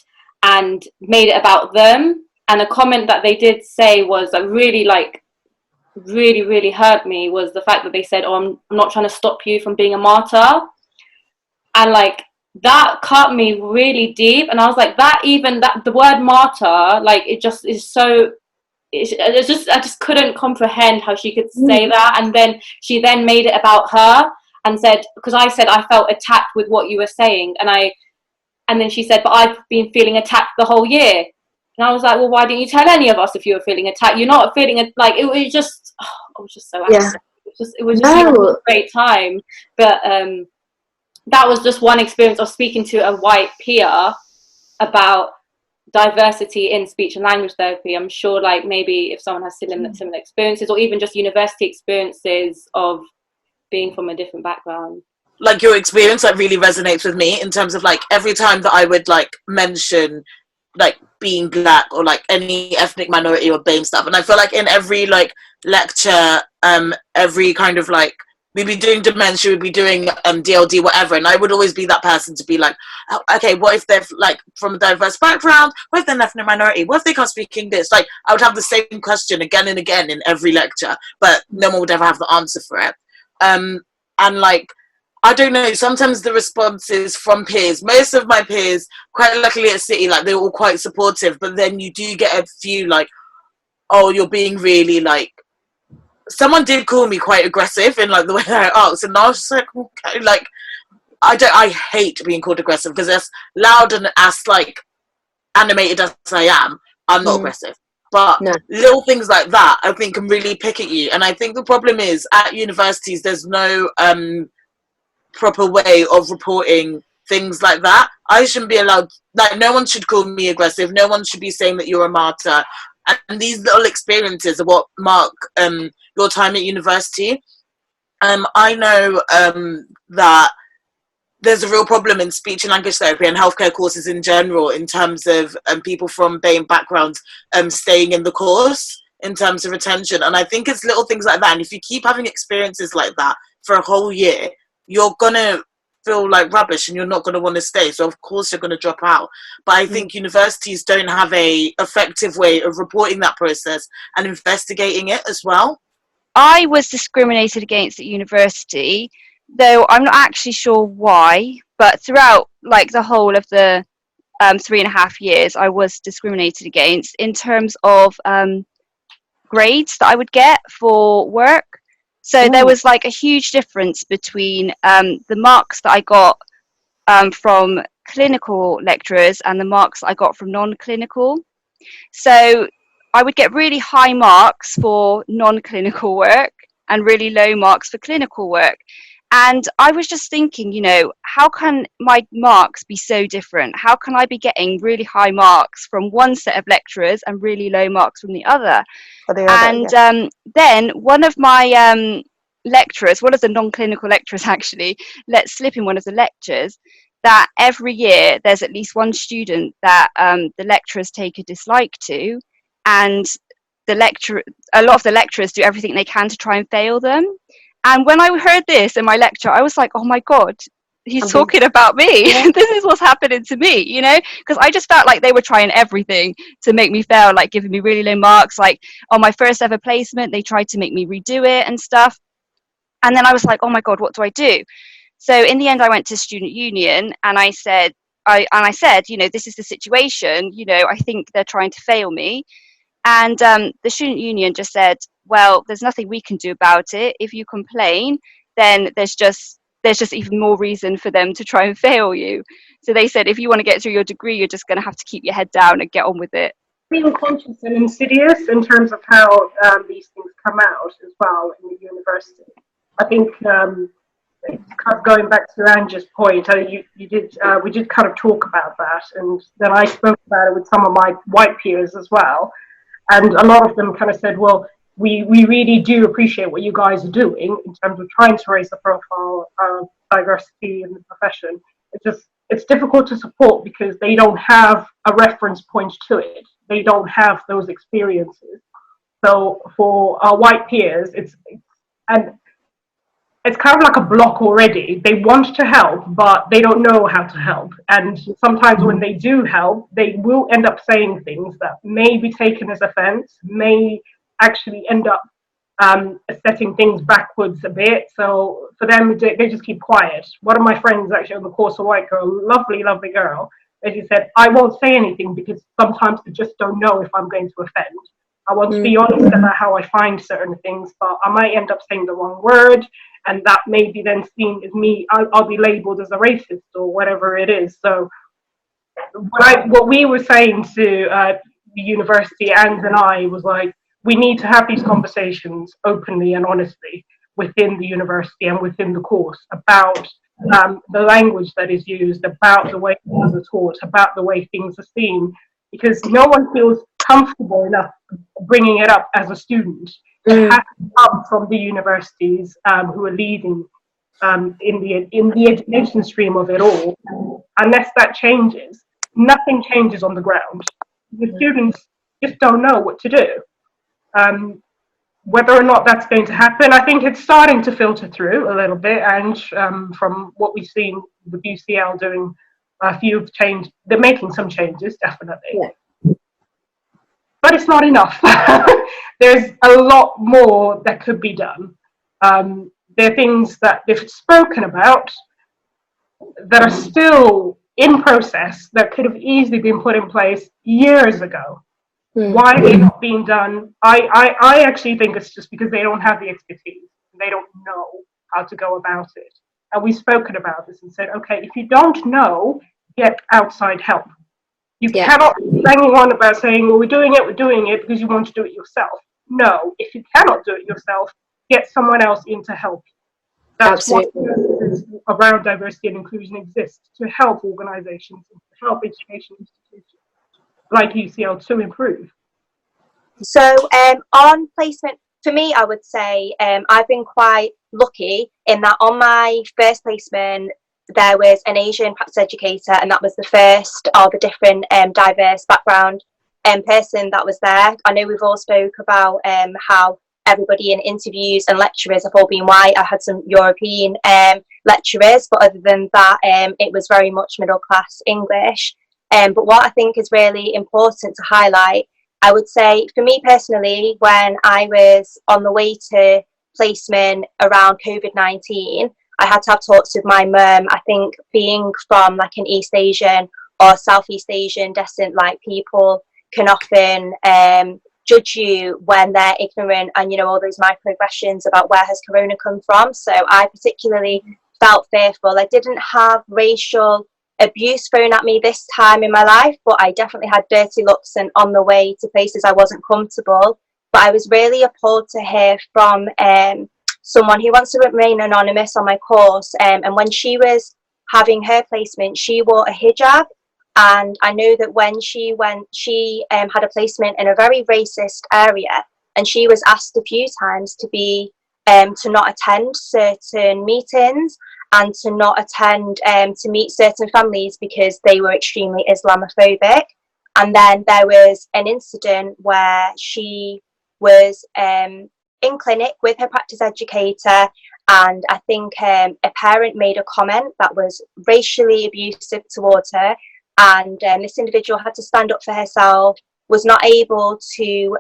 and made it about them. And a comment that they did say was that really hurt me, was the fact that they said, oh, I'm not trying to stop you from being a martyr. And like, that cut me really deep. And I was like, the word martyr, like, it just is so, I just couldn't comprehend how she could say that. And then she then made it about her and said, because I said I felt attacked with what you were saying, and then she said, but I've been feeling attacked the whole year. And I was like, well, why didn't you tell any of us if you were feeling attacked? You're not feeling it. Like, it was just, I was just so angry. It was just a great time. But that was just one experience of speaking to a white peer about diversity in speech and language therapy. I'm sure, like, maybe if someone has similar experiences, or even just university experiences of being from a different background. Like, your experience like really resonates with me in terms of like every time that I would like mention like being black or like any ethnic minority or BAME stuff, and I feel like in every like lecture, every kind of like, we'd be doing dementia, we'd be doing DLD, whatever, and I would always be that person to be like, oh, okay, what if they're like from a diverse background? What if they're an ethnic minority? What if they can't speak English? Like, I would have the same question again and again in every lecture, but no one would ever have the answer for it. And like, I don't know, sometimes the responses from peers, most of my peers, quite luckily at City, like, they're all quite supportive, but then you do get a few like, oh, you're being really like, someone did call me quite aggressive in like the way that I asked, and I was just like, okay, like, I hate being called aggressive, because as loud and as like animated as I am, I'm not aggressive. But little things like that, I think, can really pick at you. And I think the problem is at universities, there's no proper way of reporting things like that. I shouldn't be allowed, like, no one should call me aggressive. No one should be saying that you're a martyr. And these little experiences are what mark your time at university. I know that there's a real problem in speech and language therapy and healthcare courses in general in terms of people from BAME backgrounds staying in the course in terms of retention. And I think it's little things like that. And if you keep having experiences like that for a whole year, you're going to feel like rubbish and you're not going to want to stay. So of course you're going to drop out. But I think universities don't have a effective way of reporting that process and investigating it as well. I was discriminated against at university, though I'm not actually sure why, but throughout like the whole of the 3.5 years, I was discriminated against in terms of grades that I would get for work. So there was like a huge difference between the marks that I got from clinical lecturers and the marks I got from non-clinical. So I would get really high marks for non-clinical work and really low marks for clinical work. And I was just thinking, how can my marks be so different? How can I be getting really high marks from one set of lecturers and really low marks from the other? For the other, And yeah. then one of my lecturers, one of the non-clinical lecturers actually, let slip in one of the lectures that every year there's at least one student that the lecturers take a dislike to, and a lot of the lecturers do everything they can to try and fail them. And when I heard this in my lecture, I was like, oh my God, he's talking about me. Yeah. This is what's happening to me, because I just felt like they were trying everything to make me fail, like giving me really low marks. Like on my first ever placement, they tried to make me redo it and stuff. And then I was like, oh my God, what do I do? So in the end, I went to student union and I said, this is the situation. I think they're trying to fail me. And the student union just said, well, there's nothing we can do about it. If you complain, then there's just even more reason for them to try and fail you. So they said, if you want to get through your degree, you're just going to have to keep your head down and get on with it. Being conscious and insidious in terms of how these things come out as well in the university. I think kind of going back to Angie's point, we did kind of talk about that, and then I spoke about it with some of my white peers as well, and a lot of them kind of said, well, we really do appreciate what you guys are doing in terms of trying to raise the profile of diversity in the profession. It's difficult to support because they don't have a reference point to it. They don't have those experiences. So for our white peers, it's kind of like a block already. They want to help, but they don't know how to help. And sometimes when they do help, they will end up saying things that may be taken as offense, may actually end up setting things backwards a bit. So for them, they just keep quiet. One of my friends actually on the course, a white girl, lovely, lovely girl, and she said, I won't say anything because sometimes I just don't know if I'm going to offend. I want to be honest about how I find certain things, but I might end up saying the wrong word, and that may be then seen as me. I'll be labelled as a racist or whatever it is. So what we were saying to the university, Anne and I, was like, we need to have these conversations openly and honestly within the university and within the course about the language that is used, about the way things are taught, about the way things are seen, because no one feels comfortable enough bringing it up as a student. It has to come from the universities who are leading in the education stream of it all. Unless that changes, nothing changes on the ground. The students just don't know what to do. Whether or not that's going to happen, I think it's starting to filter through a little bit, and from what we've seen with UCL doing a few changes, they're making some changes, definitely. Yeah. But it's not enough. There's a lot more that could be done. There are things that they've spoken about that are still in process that could have easily been put in place years ago. Why are they not being done? I actually think it's just because they don't have the expertise. They don't know how to go about it. And we've spoken about this and said, okay, if you don't know, get outside help. You cannot bang on about saying, well, we're doing it because you want to do it yourself. No, if you cannot do it yourself, get someone else in to help you. That's what around diversity and inclusion exists, to help organizations, to help education institutions like UCL to improve. So on placement, for me, I would say I've been quite lucky in that on my first placement, there was an Asian practice educator, and that was the first of a different diverse background person that was there. I know we've all spoke about how everybody in interviews and lecturers have all been white. I had some European lecturers, but other than that, it was very much middle class English. But what I think is really important to highlight, I would say for me personally, when I was on the way to placement around COVID-19, I had to have talks with my mum. I think being from like an East Asian or Southeast Asian descent, like people can often judge you when they're ignorant and, you know, all those microaggressions about where has corona come from. So I particularly felt fearful. I didn't have racial abuse thrown at me this time in my life, but I definitely had dirty looks and on the way to places I wasn't comfortable. But I was really appalled to hear from someone who wants to remain anonymous on my course, and when she was having her placement, she wore a hijab. And I know that when she had a placement in a very racist area, and she was asked a few times to not attend certain meetings and to not attend to meet certain families because they were extremely Islamophobic. And then there was an incident where she was in clinic with her practice educator, and I think a parent made a comment that was racially abusive towards her, and this individual had to stand up for herself, was not able to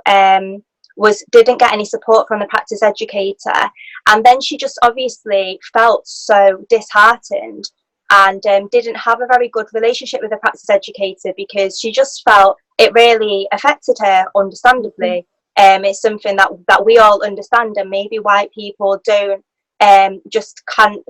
didn't get any support from the practice educator, and then she just obviously felt so disheartened and didn't have a very good relationship with the practice educator because she just felt it really affected her, understandably. It's something that we all understand, and maybe white people don't just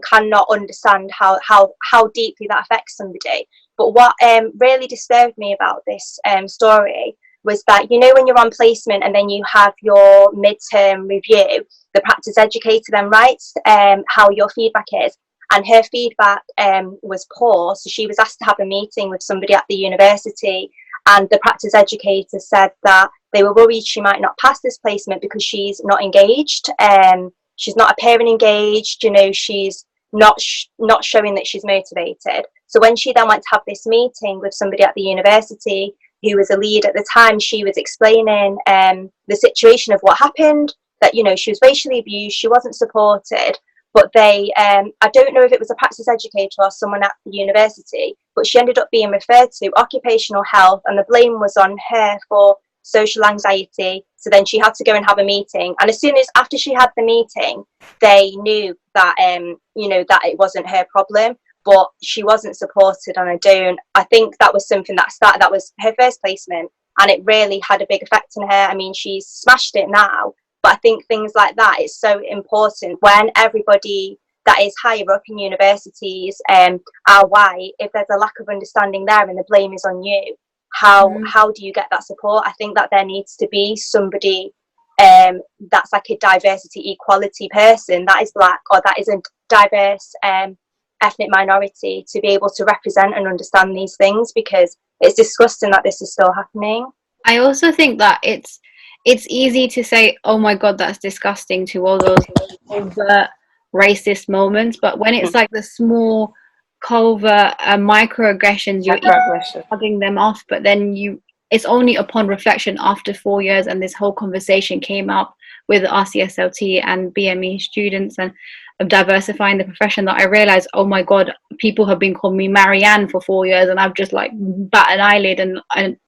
cannot understand how deeply that affects somebody. But what really disturbed me about this story was that, you know, when you're on placement and then you have your midterm review, the practice educator then writes how your feedback is, and her feedback was poor, so she was asked to have a meeting with somebody at the university, and the practice educator said that they were worried she might not pass this placement because she's not engaged, she's not appearing engaged, you know, she's not showing that she's motivated. So when she then went to have this meeting with somebody at the university who was a lead at the time, she was explaining the situation of what happened, that, you know, she was racially abused, she wasn't supported, but they, I don't know if it was a practice educator or someone at the university, but she ended up being referred to occupational health, and the blame was on her for social anxiety. So then she had to go and have a meeting, and as soon as after she had the meeting, they knew that you know, that it wasn't her problem, but she wasn't supported on I think that was something that was her first placement, and it really had a big effect on her. I mean, she's smashed it now, but I think things like that is so important when everybody that is higher up in universities are white. If there's a lack of understanding there and the blame is on you, how do you get that support? I think that there needs to be somebody that's like a diversity equality person that is black or that is a diverse ethnic minority to be able to represent and understand these things, because it's disgusting that this is still happening. I also think that it's easy to say, oh my god, that's disgusting, to all those overt racist moments, but when it's like the small covert microaggressions, you're hugging them off, but then it's only upon reflection after 4 years and this whole conversation came up with RCSLT and BME students and of diversifying the profession that I realized, oh my god, people have been calling me Marianne for 4 years and I've just like bat an eyelid and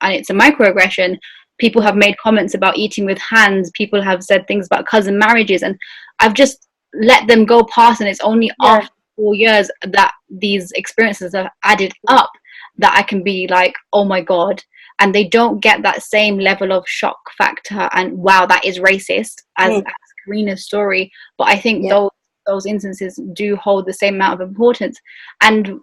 it's a microaggression. People have made comments about eating with hands, people have said things about cousin marriages, and I've just let them go past, and it's only after 4 years that these experiences are added up that I can be like, oh my god. And they don't get that same level of shock factor and wow, that is racist as Karina's story. But I think those instances do hold the same amount of importance. And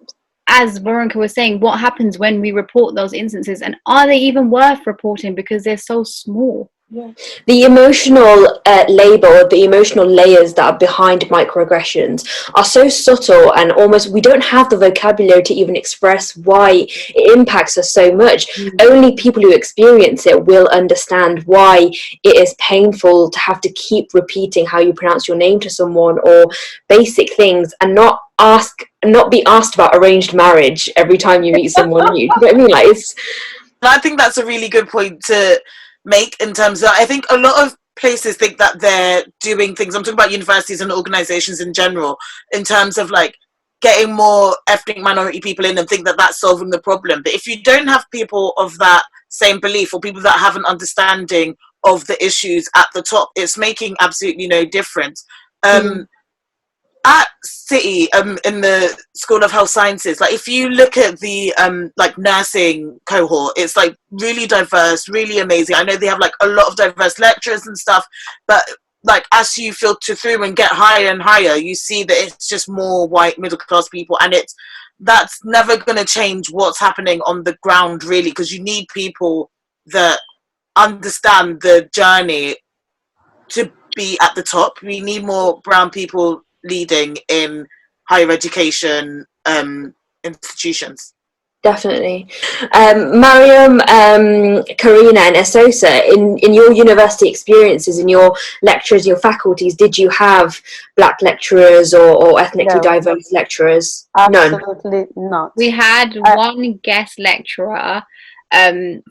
as Veronica was saying, what happens when we report those instances, and are they even worth reporting because they're so small? The emotional label, the emotional layers that are behind microaggressions are so subtle, and almost we don't have the vocabulary to even express why it impacts us so much. Only people who experience it will understand why it is painful to have to keep repeating how you pronounce your name to someone, or basic things, and not be asked about arranged marriage every time you meet someone new. You know what I mean? Like, I think that's a really good point to make, in terms of, I think a lot of places think that they're doing things, I'm talking about universities and organizations in general, in terms of like getting more ethnic minority people in, and think that that's solving the problem. But if you don't have people of that same belief, or people that have an understanding of the issues at the top, it's making absolutely no difference. At City, in the School of Health Sciences, like if you look at the like nursing cohort, it's like really diverse, really amazing. I know they have like a lot of diverse lecturers and stuff, but like as you filter through and get higher and higher, you see that it's just more white middle class people, and that's never going to change what's happening on the ground, really, because you need people that understand the journey to be at the top. We need more brown people leading in higher education institutions. Definitely. Maryam, Karina and Esosa, in your university experiences, in your lectures, your faculties, did you have black lecturers or ethnically No. diverse lecturers? Absolutely not. We had one guest lecturer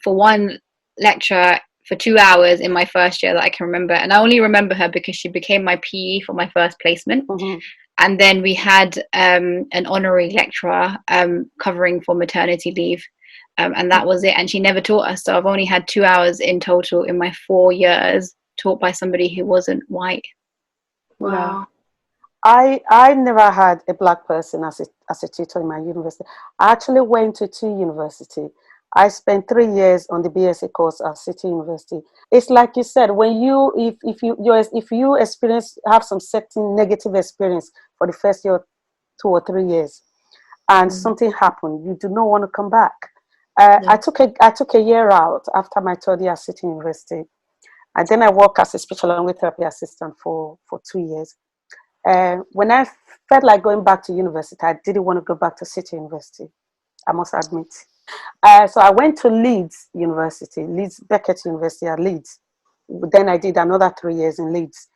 for one lecture for 2 hours in my first year that I can remember, and I only remember her because she became my PE for my first placement. Mhm. And then we had an honorary lecturer covering for maternity leave, and that was it. And she never taught us, so I've only had 2 hours in total in my 4 years taught by somebody who wasn't white. Wow. No. I never had a black person as a tutor in my university. I actually went to 2 universities. I spent 3 years on the BSc course at City University. It's like you said, when if you have some certain negative experience for the first year, 2 or 3 years, and something happened, you do not want to come back. I took a year out after my 3rd year at City University, and then I worked as a special language therapy assistant for 2 years. When I felt like going back to university, I didn't want to go back to City University, I must admit. So I went to Leeds University, Beckett University at Leeds. Then I did another 3 years in Leeds.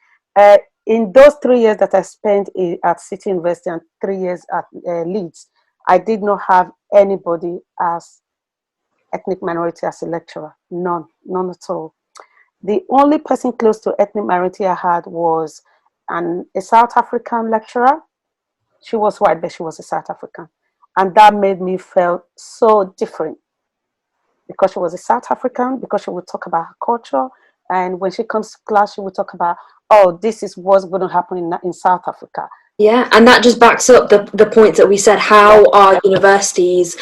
In those 3 years that I spent at City University and 3 years at Leeds, I did not have anybody as ethnic minority as a lecturer. None at all. The only person close to ethnic minority I had was a South African lecturer. She was white, but she was a South African. And that made me feel so different because she was a South African, because she would talk about her culture. And when she comes to class, she would talk about, oh, this is what's going to happen in South Africa. Yeah, and that just backs up the points that we said. How are universities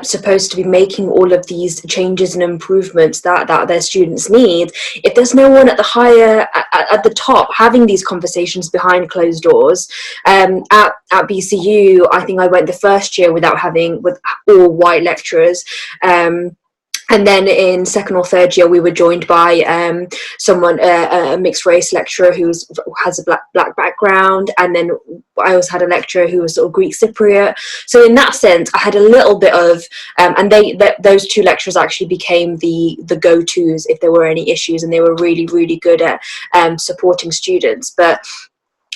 supposed to be making all of these changes and improvements that their students need if there's no one at the top having these conversations behind closed doors? At BCU, I think I went the first year with all white lecturers. And then in 2nd or 3rd year, we were joined by a mixed race lecturer who has a black background. And then I also had a lecturer who was sort of Greek Cypriot. So in that sense, I had a little bit of, and those 2 lecturers actually became the go-tos if there were any issues, and they were really, really good at supporting students. But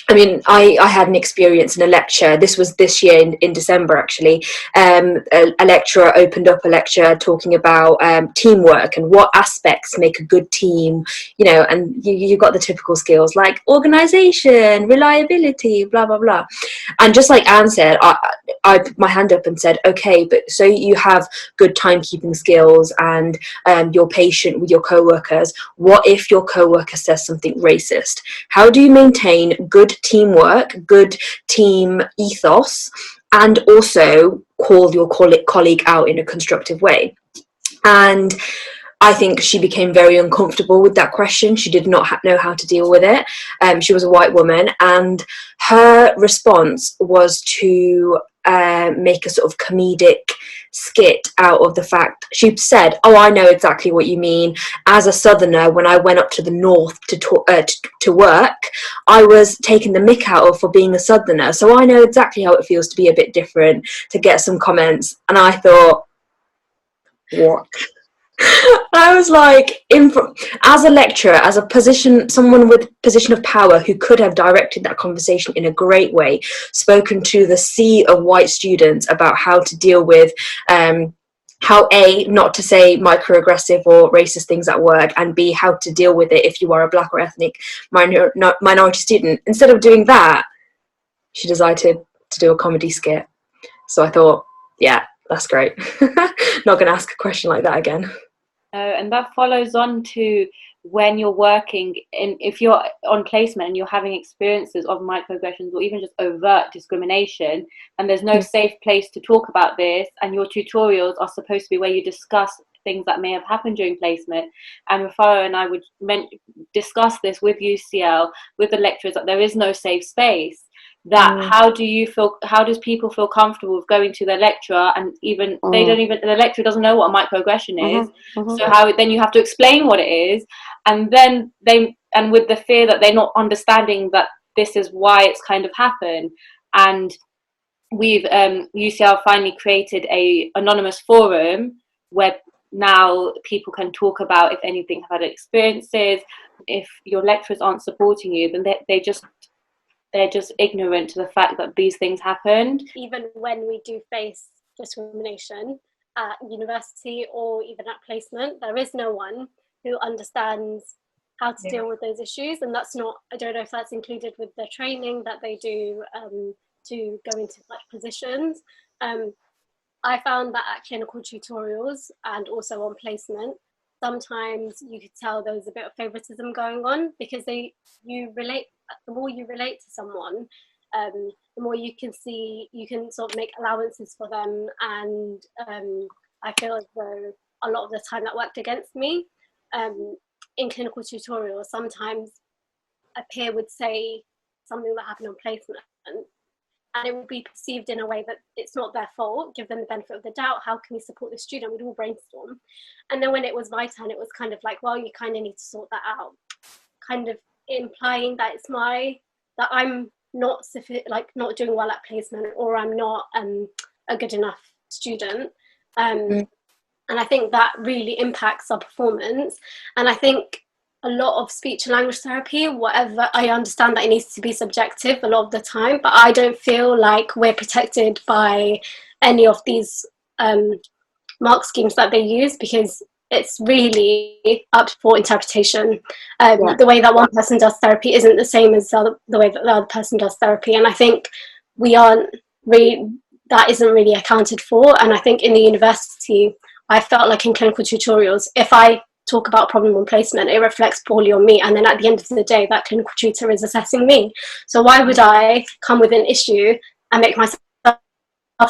I mean, I had an experience in a lecture. This was this year in December, actually. A lecturer opened up a lecture talking about teamwork and what aspects make a good team, and you've got the typical skills like organization, reliability, blah, blah, blah. And just like Anne said, I put my hand up and said, okay, but so you have good timekeeping skills and you're patient with your co-workers. What if your co-worker says something racist? How do you maintain good teamwork, good team ethos, and also call your colleague out in a constructive way? And I think she became very uncomfortable with that question. She did not know how to deal with it. She was a white woman, and her response was to make a sort of comedic skit out of the fact. She said, oh, I know exactly what you mean. As a southerner, when I went up to the north to work, I was taken the mick out of for being a southerner, so I know exactly how it feels to be a bit different, to get some comments. And I thought, what? I was like, as a lecturer, as someone with position of power who could have directed that conversation in a great way, spoken to the sea of white students about how to deal with how not to say microaggressive or racist things at work, and B, how to deal with it if you are a black or ethnic minority student. Instead of doing that, she decided to do a comedy skit. So I thought, yeah, that's great. Not going to ask a question like that again. And that follows on to when you're working if you're on placement and you're having experiences of microaggressions or even just overt discrimination, and there's no safe place to talk about this, and your tutorials are supposed to be where you discuss things that may have happened during placement. And Rafaro and I would discuss this with UCL, with the lecturers, that there is no safe space. How does people feel comfortable with going to their lecturer, and even the lecturer doesn't know what a microaggression is. So how then you have to explain what it is, and then and with the fear that they're not understanding that this is why it's kind of happened. And we've UCL finally created a anonymous forum where now people can talk about if anything have had experiences. If your lecturers aren't supporting you, then they're just ignorant to the fact that these things happened. Even when we do face discrimination at university or even at placement, there is no one who understands how to deal with those issues. And that's not, I don't know if that's included with the training that they do to go into such positions. I found that at clinical tutorials and also on placement, sometimes you could tell there was a bit of favoritism going on, because the more you relate to someone, the more you can see, you can sort of make allowances for them. And I feel as though a lot of the time that worked against me. In clinical tutorials, sometimes a peer would say something that happened on placement, and it would be perceived in a way that it's not their fault, give them the benefit of the doubt, how can we support the student, we'd all brainstorm. And then when it was my turn, it was kind of like, well, you kind of need to sort that out, kind of implying that it's that I'm not not doing well at placement, or I'm not a good enough student. And I think that really impacts our performance. And I think a lot of speech and language therapy, whatever, I understand that it needs to be subjective a lot of the time, but I don't feel like we're protected by any of these mark schemes that they use, because it's really up for interpretation. The way that one person does therapy isn't the same as the way that the other person does therapy. And I think that isn't really accounted for. And I think in the university, I felt like in clinical tutorials, if I talk about a problem on placement, it reflects poorly on me. And then at the end of the day, that clinical tutor is assessing me. So why would I come with an issue and make myself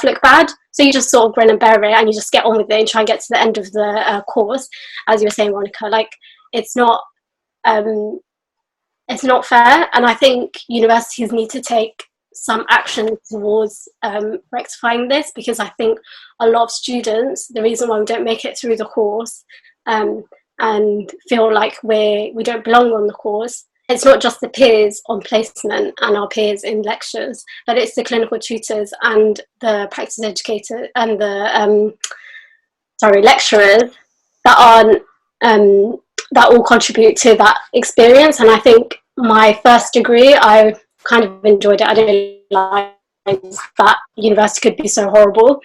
look bad? So you just sort of grin and bear it, and you just get on with it and try and get to the end of the course. As you were saying, Monica, like it's not fair. And I think universities need to take some action towards rectifying this, because I think a lot of students, the reason why we don't make it through the course and feel like we don't belong on the course, it's not just the peers on placement and our peers in lectures, but it's the clinical tutors and the practice educator and the lecturers that aren't that all contribute to that experience. And I think my first degree, I kind of enjoyed it. I didn't realize that university could be so horrible.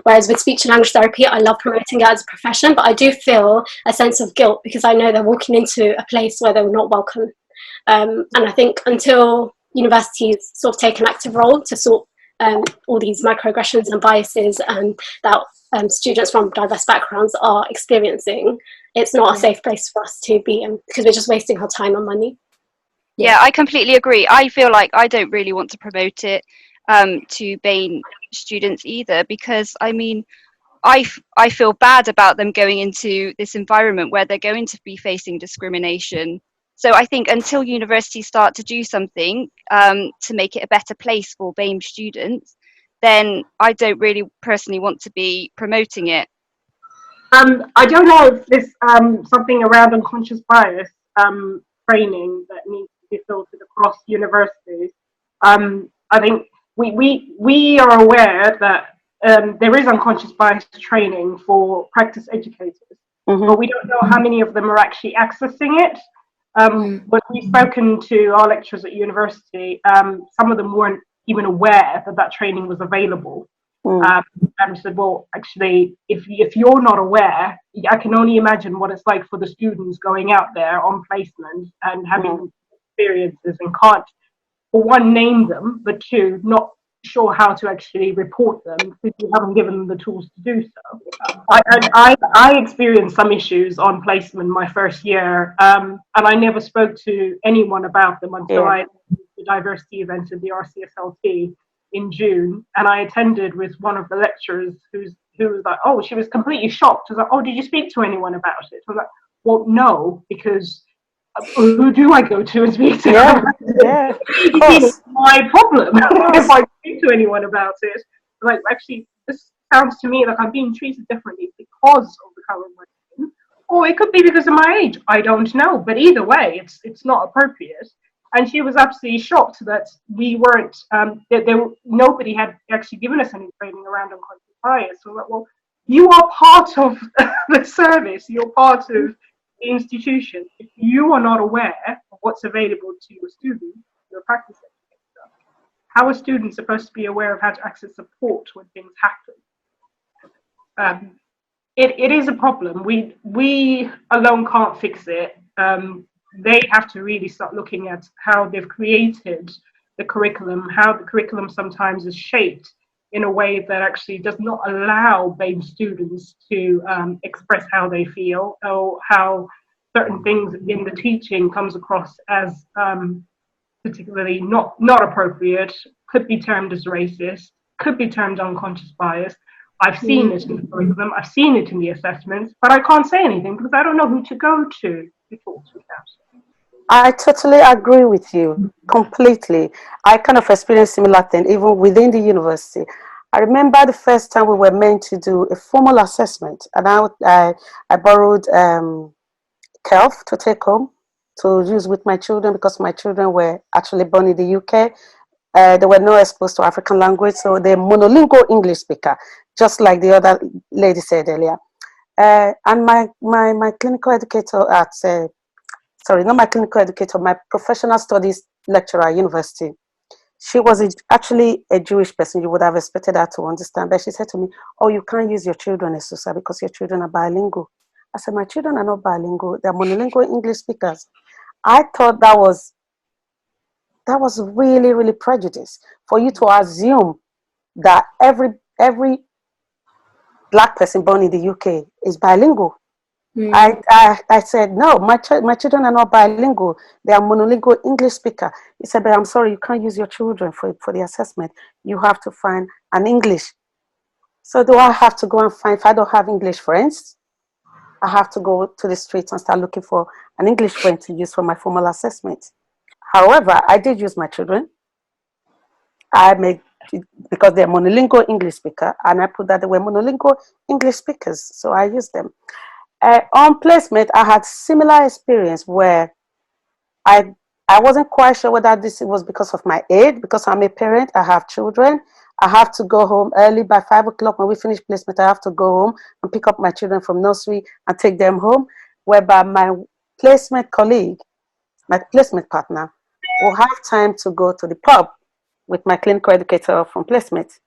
Whereas with speech and language therapy, I love promoting it as a profession, but I do feel a sense of guilt because I know they're walking into a place where they're not welcome. And I think until universities sort of take an active role to sort all these microaggressions and biases that students from diverse backgrounds are experiencing, it's not a safe place for us to be in, because we're just wasting our time and money. Yeah, I completely agree. I feel like I don't really want to promote it to BAME students either, because I mean, I feel bad about them going into this environment where they're going to be facing discrimination. So I think until universities start to do something to make it a better place for BAME students, then I don't really personally want to be promoting it. I don't know if there's something around unconscious bias training that needs to be filtered across universities. I think we are aware that there is unconscious bias training for practice educators, but we don't know how many of them are actually accessing it. When we've spoken to our lecturers at university, some of them weren't even aware that training was available. And said, well, actually, if you're not aware, I can only imagine what it's like for the students going out there on placement and having experiences and can't, for one, name them, but two, not sure how to actually report them because you haven't given them the tools to do so. I experienced some issues on placement my first year, and I never spoke to anyone about them until I did the diversity event at the SLTea in June, and I attended with one of the lecturers who was like, oh, she was completely shocked. I was like, oh, did you speak to anyone about it? I was like, well, no, because who do I go to and speak to? It's my problem if I speak to anyone about it. Like, actually, this sounds to me like I'm being treated differently because of the current regime, or it could be because of my age. I don't know, but either way, it's not appropriate. And she was absolutely shocked that we weren't, nobody had actually given us any training around unconscious bias. So, well, you are part of the service, you're part of the institution. If you are not aware of what's available to your students, your practice educator, how are students supposed to be aware of how to access support when things happen? It is a problem. We alone can't fix it. They have to really start looking at how they've created the curriculum, how the curriculum sometimes is shaped in a way that actually does not allow BAME students to express how they feel, or how certain things in the teaching comes across as particularly not appropriate, could be termed as racist, could be termed unconscious bias. I've seen it in the curriculum, I've seen it in the assessments, but I can't say anything because I don't know who to go to talk to about it. I totally agree with you completely. I kind of experienced similar thing even within the university. I remember the first time we were meant to do a formal assessment, and I borrowed KELF to take home to use with my children because my children were actually born in the UK. They were not exposed to African language, so they're monolingual English speaker, just like the other lady said earlier. And my clinical educator at, sorry, not my clinical educator, my professional studies lecturer at university, she was actually a Jewish person. You would have expected her to understand, but she said to me, oh, you can't use your children, Esosa, because your children are bilingual. I said, my children are not bilingual, they're monolingual English speakers. I thought that was really, really prejudice for you to assume that every Black person born in the UK is bilingual. I said, no, my children are not bilingual. They are monolingual English speaker. He said, but I'm sorry, you can't use your children for the assessment. You have to find an English. So do I have to go and find, if I don't have English friends, I have to go to the streets and start looking for an English friend to use for my formal assessment. However, I did use my children. I made, because they're monolingual English speaker, and I put that they were monolingual English speakers, so I used them. On placement, I had similar experience where I wasn't quite sure whether this was because of my age, because I'm a parent, I have children, I have to go home early by 5 o'clock when we finish placement. I have to go home and pick up my children from nursery and take them home, whereby my placement colleague, my placement partner, will have time to go to the pub with my clinical educator from placement.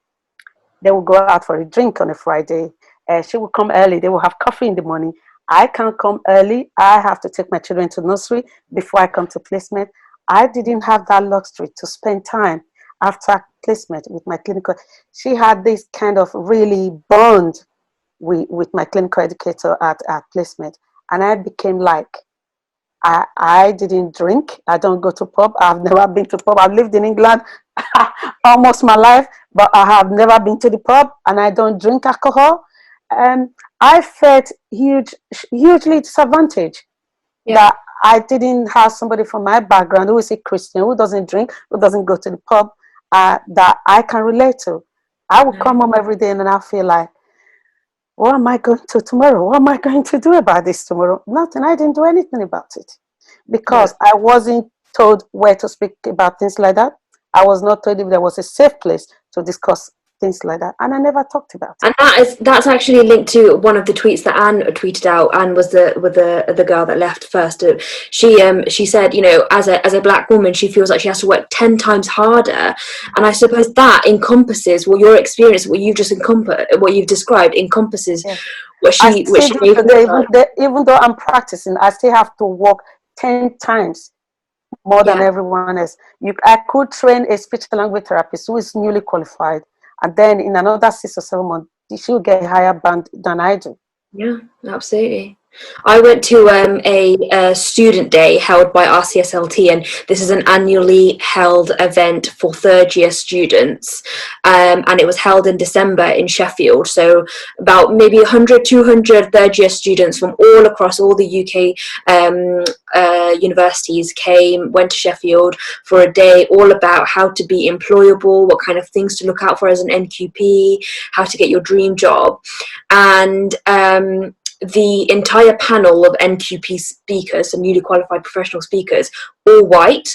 They will go out for a drink on a Friday. She will come early. They will have coffee in the morning. I can't come early. I have to take my children to nursery before I come to placement. I didn't have that luxury to spend time after placement with my clinical. She had this kind of really bond with my clinical educator at placement. And I became like, I didn't drink. I don't go to pub. I've never been to pub. I've lived in England almost my life, but I have never been to the pub, and I don't drink alcohol. I felt hugely disadvantaged that I didn't have somebody from my background who is a Christian, who doesn't drink, who doesn't go to the pub, that I can relate to. I will come home every day and then I feel like, what am I going to tomorrow? What am I going to do about this tomorrow? Nothing. I didn't do anything about it because I wasn't told where to speak about things like that. I was not told if there was a safe place to discuss things like that, and I never talked about it. And that's actually linked to one of the tweets that Anne tweeted out. Anne was the girl that left first. She said, you know, as a Black woman, she feels like she has to work 10 times harder, and I suppose that encompasses what your experience, what you've described encompasses what she. Even though I'm practicing, I still have to work 10 times more than everyone else. I could train a speech and language therapist who is newly qualified, and then in another 6 or 7 months, she'll get a higher band than I do. Yeah, absolutely. I went to a student day held by SLTea, and this is an annually held event for third-year students, and it was held in December in Sheffield. So about maybe 100, 200 third-year students from all across all the UK universities went to Sheffield for a day all about how to be employable, what kind of things to look out for as an NQP, how to get your dream job. And the entire panel of NQP speakers, so newly qualified professional speakers, all white,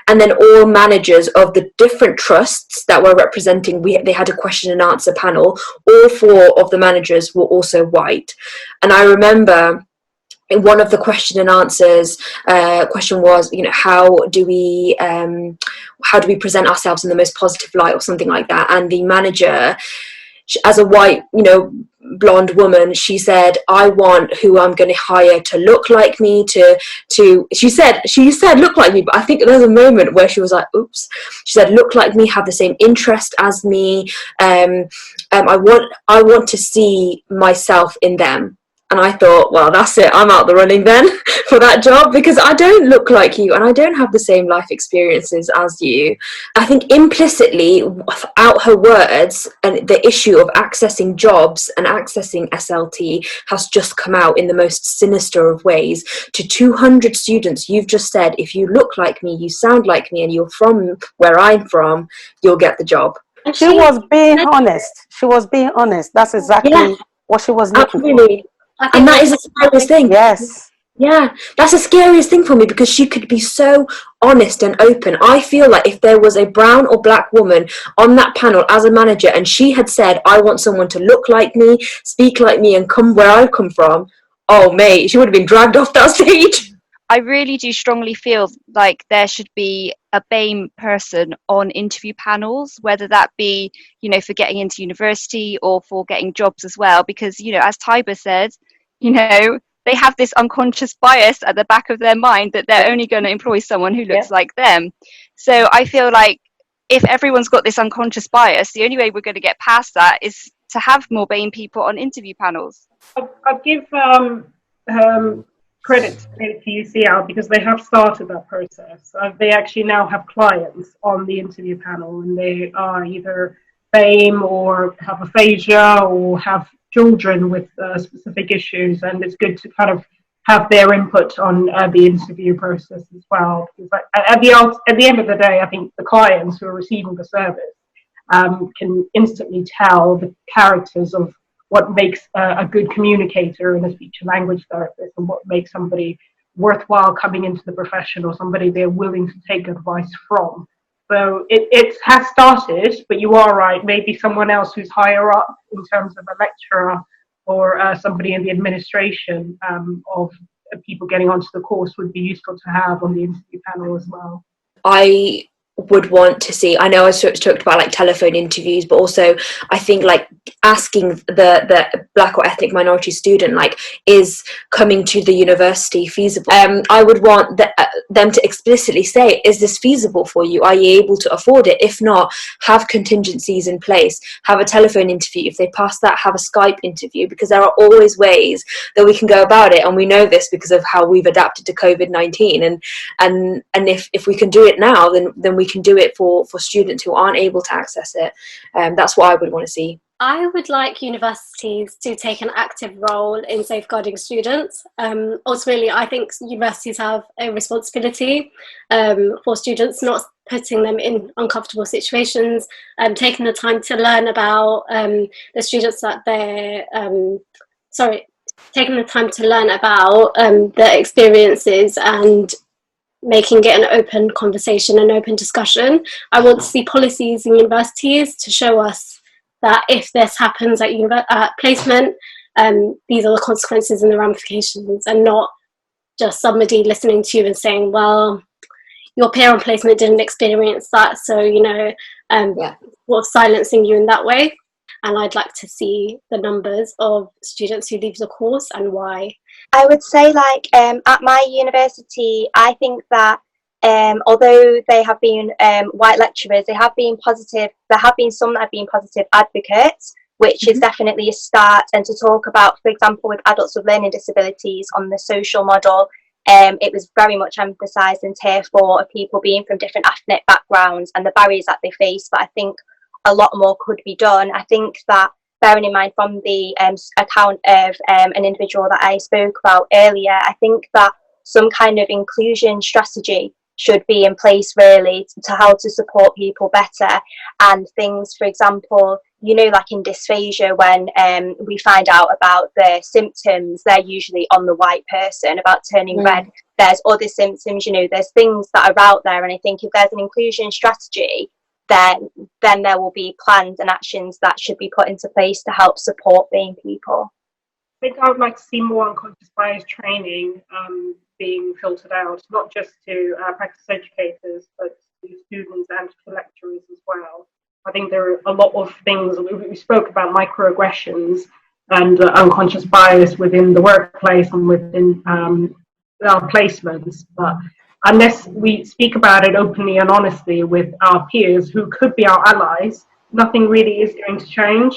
and then all managers of the different trusts that were representing, they had a question and answer panel. All 4 of the managers were also white. And I remember one of the question and answers question was, how do we present ourselves in the most positive light, or something like that. And the manager, as a white, blonde woman, she said, I want who I'm going to hire to look like me, she said look like me, but I think there's a moment where she was like, oops. She said, look like me, have the same interest as me. I want to see myself in them. And I thought, well, that's it, I'm out the running then for that job, because I don't look like you and I don't have the same life experiences as you. I think implicitly, out her words, and the issue of accessing jobs and accessing SLT has just come out in the most sinister of ways. To 200 students, you've just said, if you look like me, you sound like me, and you're from where I'm from, you'll get the job. She was being honest. That's exactly what she was looking for. And that is the scariest thing. Yes. Yeah, that's the scariest thing for me, because she could be so honest and open. I feel like if there was a brown or black woman on that panel as a manager, and she had said, I want someone to look like me, speak like me, and come where I come from, oh mate, she would have been dragged off that stage. I really do strongly feel like there should be a BAME person on interview panels, whether that be, for getting into university or for getting jobs as well, because, as Tiber said, they have this unconscious bias at the back of their mind that they're only going to employ someone who looks like them. So I feel like if everyone's got this unconscious bias, the only way we're going to get past that is to have more BAME people on interview panels. I'll give credit to UCL, because they have started that process. They actually now have clients on the interview panel, and they are either BAME or have aphasia or have children with specific issues, and it's good to kind of have their input on the interview process as well. Because at the end of the day, I think the clients who are receiving the service can instantly tell the characters of what makes a good communicator and a speech and language therapist, and what makes somebody worthwhile coming into the profession, or somebody they're willing to take advice from. So it has started, but you are right, maybe someone else who's higher up in terms of a lecturer or somebody in the administration of people getting onto the course would be useful to have on the interview panel as well. I would want to see, I know I talked about like telephone interviews, but also I think like asking the black or ethnic minority student, like, is coming to the university feasible? I would want them to explicitly say, is this feasible for you? Are you able to afford it? If not, have contingencies in place, have a telephone interview. If they pass that, have a Skype interview, because there are always ways that we can go about it, and we know this because of how we've adapted to COVID-19, and if we can do it now, then we can do it for students who aren't able to access it. That's what I would want to see. I would like universities to take an active role in safeguarding students. Ultimately, I think universities have a responsibility for students, not putting them in uncomfortable situations, taking the time to learn about the students that they're, taking the time to learn about their experiences and making it an open conversation, an open discussion. I want to see policies in universities to show us that if this happens at placement, these are the consequences and the ramifications, and not just somebody listening to you and saying, well, your peer on placement didn't experience that, so, what's silencing you in that way. And I'd like to see the numbers of students who leave the course and why. I would say, at my university, I think that although they have been white lecturers, they have been positive. There have been some that have been positive advocates, which is definitely a start. And to talk about, for example, with adults with learning disabilities on the social model, it was very much emphasised in Tier 4 of people being from different ethnic backgrounds and the barriers that they face. But I think a lot more could be done. I think that, bearing in mind from the account of an individual that I spoke about earlier, I think that some kind of inclusion strategy should be in place, really, to how to support people better. And things, for example, like in dysphagia, when we find out about the symptoms, they're usually on the white person. About turning red, there's other symptoms, there's things that are out there. And I think if there's an inclusion strategy, then there will be plans and actions that should be put into place to help support BAME people. I think I would like to see more unconscious bias training being filtered out, not just to practice educators, but to students and to lecturers as well. I think there are a lot of things. We spoke about microaggressions and unconscious bias within the workplace and within our placements, but unless we speak about it openly and honestly with our peers who could be our allies, nothing really is going to change.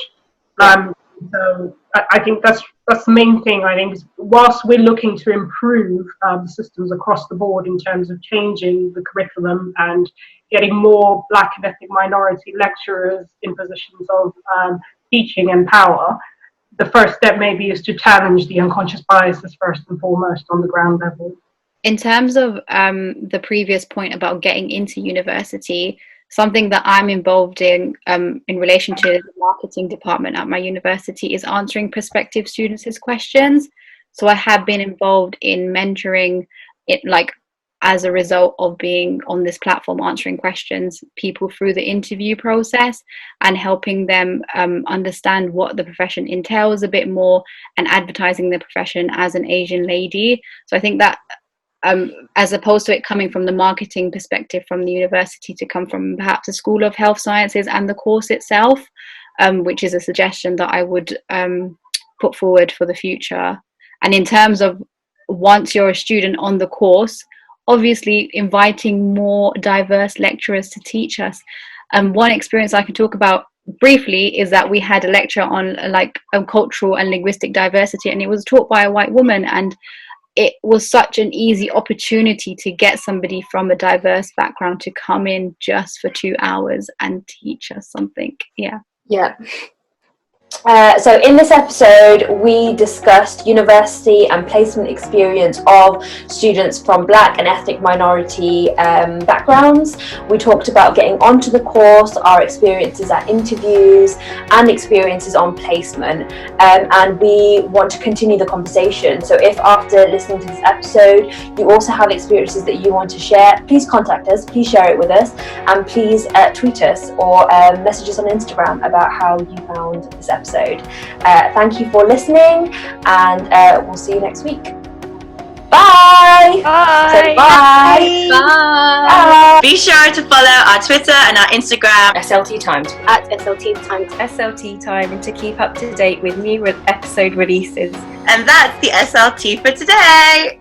So I think that's the main thing. I think whilst we're looking to improve the systems across the board in terms of changing the curriculum and getting more Black and ethnic minority lecturers in positions of teaching and power, the first step maybe is to challenge the unconscious biases first and foremost on the ground level. In terms of the previous point about getting into university, something that I'm involved in relation to the marketing department at my university is answering prospective students' questions. So I have been involved in mentoring it, like as a result of being on this platform, answering questions, people through the interview process and helping them understand what the profession entails a bit more and advertising the profession as an Asian lady. So I think that as opposed to it coming from the marketing perspective from the university, to come from perhaps a School of Health Sciences and the course itself, which is a suggestion that I would put forward for the future. And in terms of once you're a student on the course, obviously inviting more diverse lecturers to teach us. One experience I can talk about briefly is that we had a lecture on cultural and linguistic diversity, and it was taught by a white woman, and it was such an easy opportunity to get somebody from a diverse background to come in just for 2 hours and teach us something. Yeah. So in this episode, we discussed university and placement experience of students from Black and ethnic minority backgrounds. We talked about getting onto the course, our experiences at interviews, and experiences on placement. And we want to continue the conversation. So if after listening to this episode, you also have experiences that you want to share, please contact us, please share it with us, and please tweet us or message us on Instagram about how you found this episode. Thank you for listening, and we'll see you next week. Bye! Bye! Say bye! Bye. Be sure to follow our Twitter and our Instagram, SLT Times. At SLTea Times. SLT Time, to keep up to date with new episode releases. and that's the SLT for today.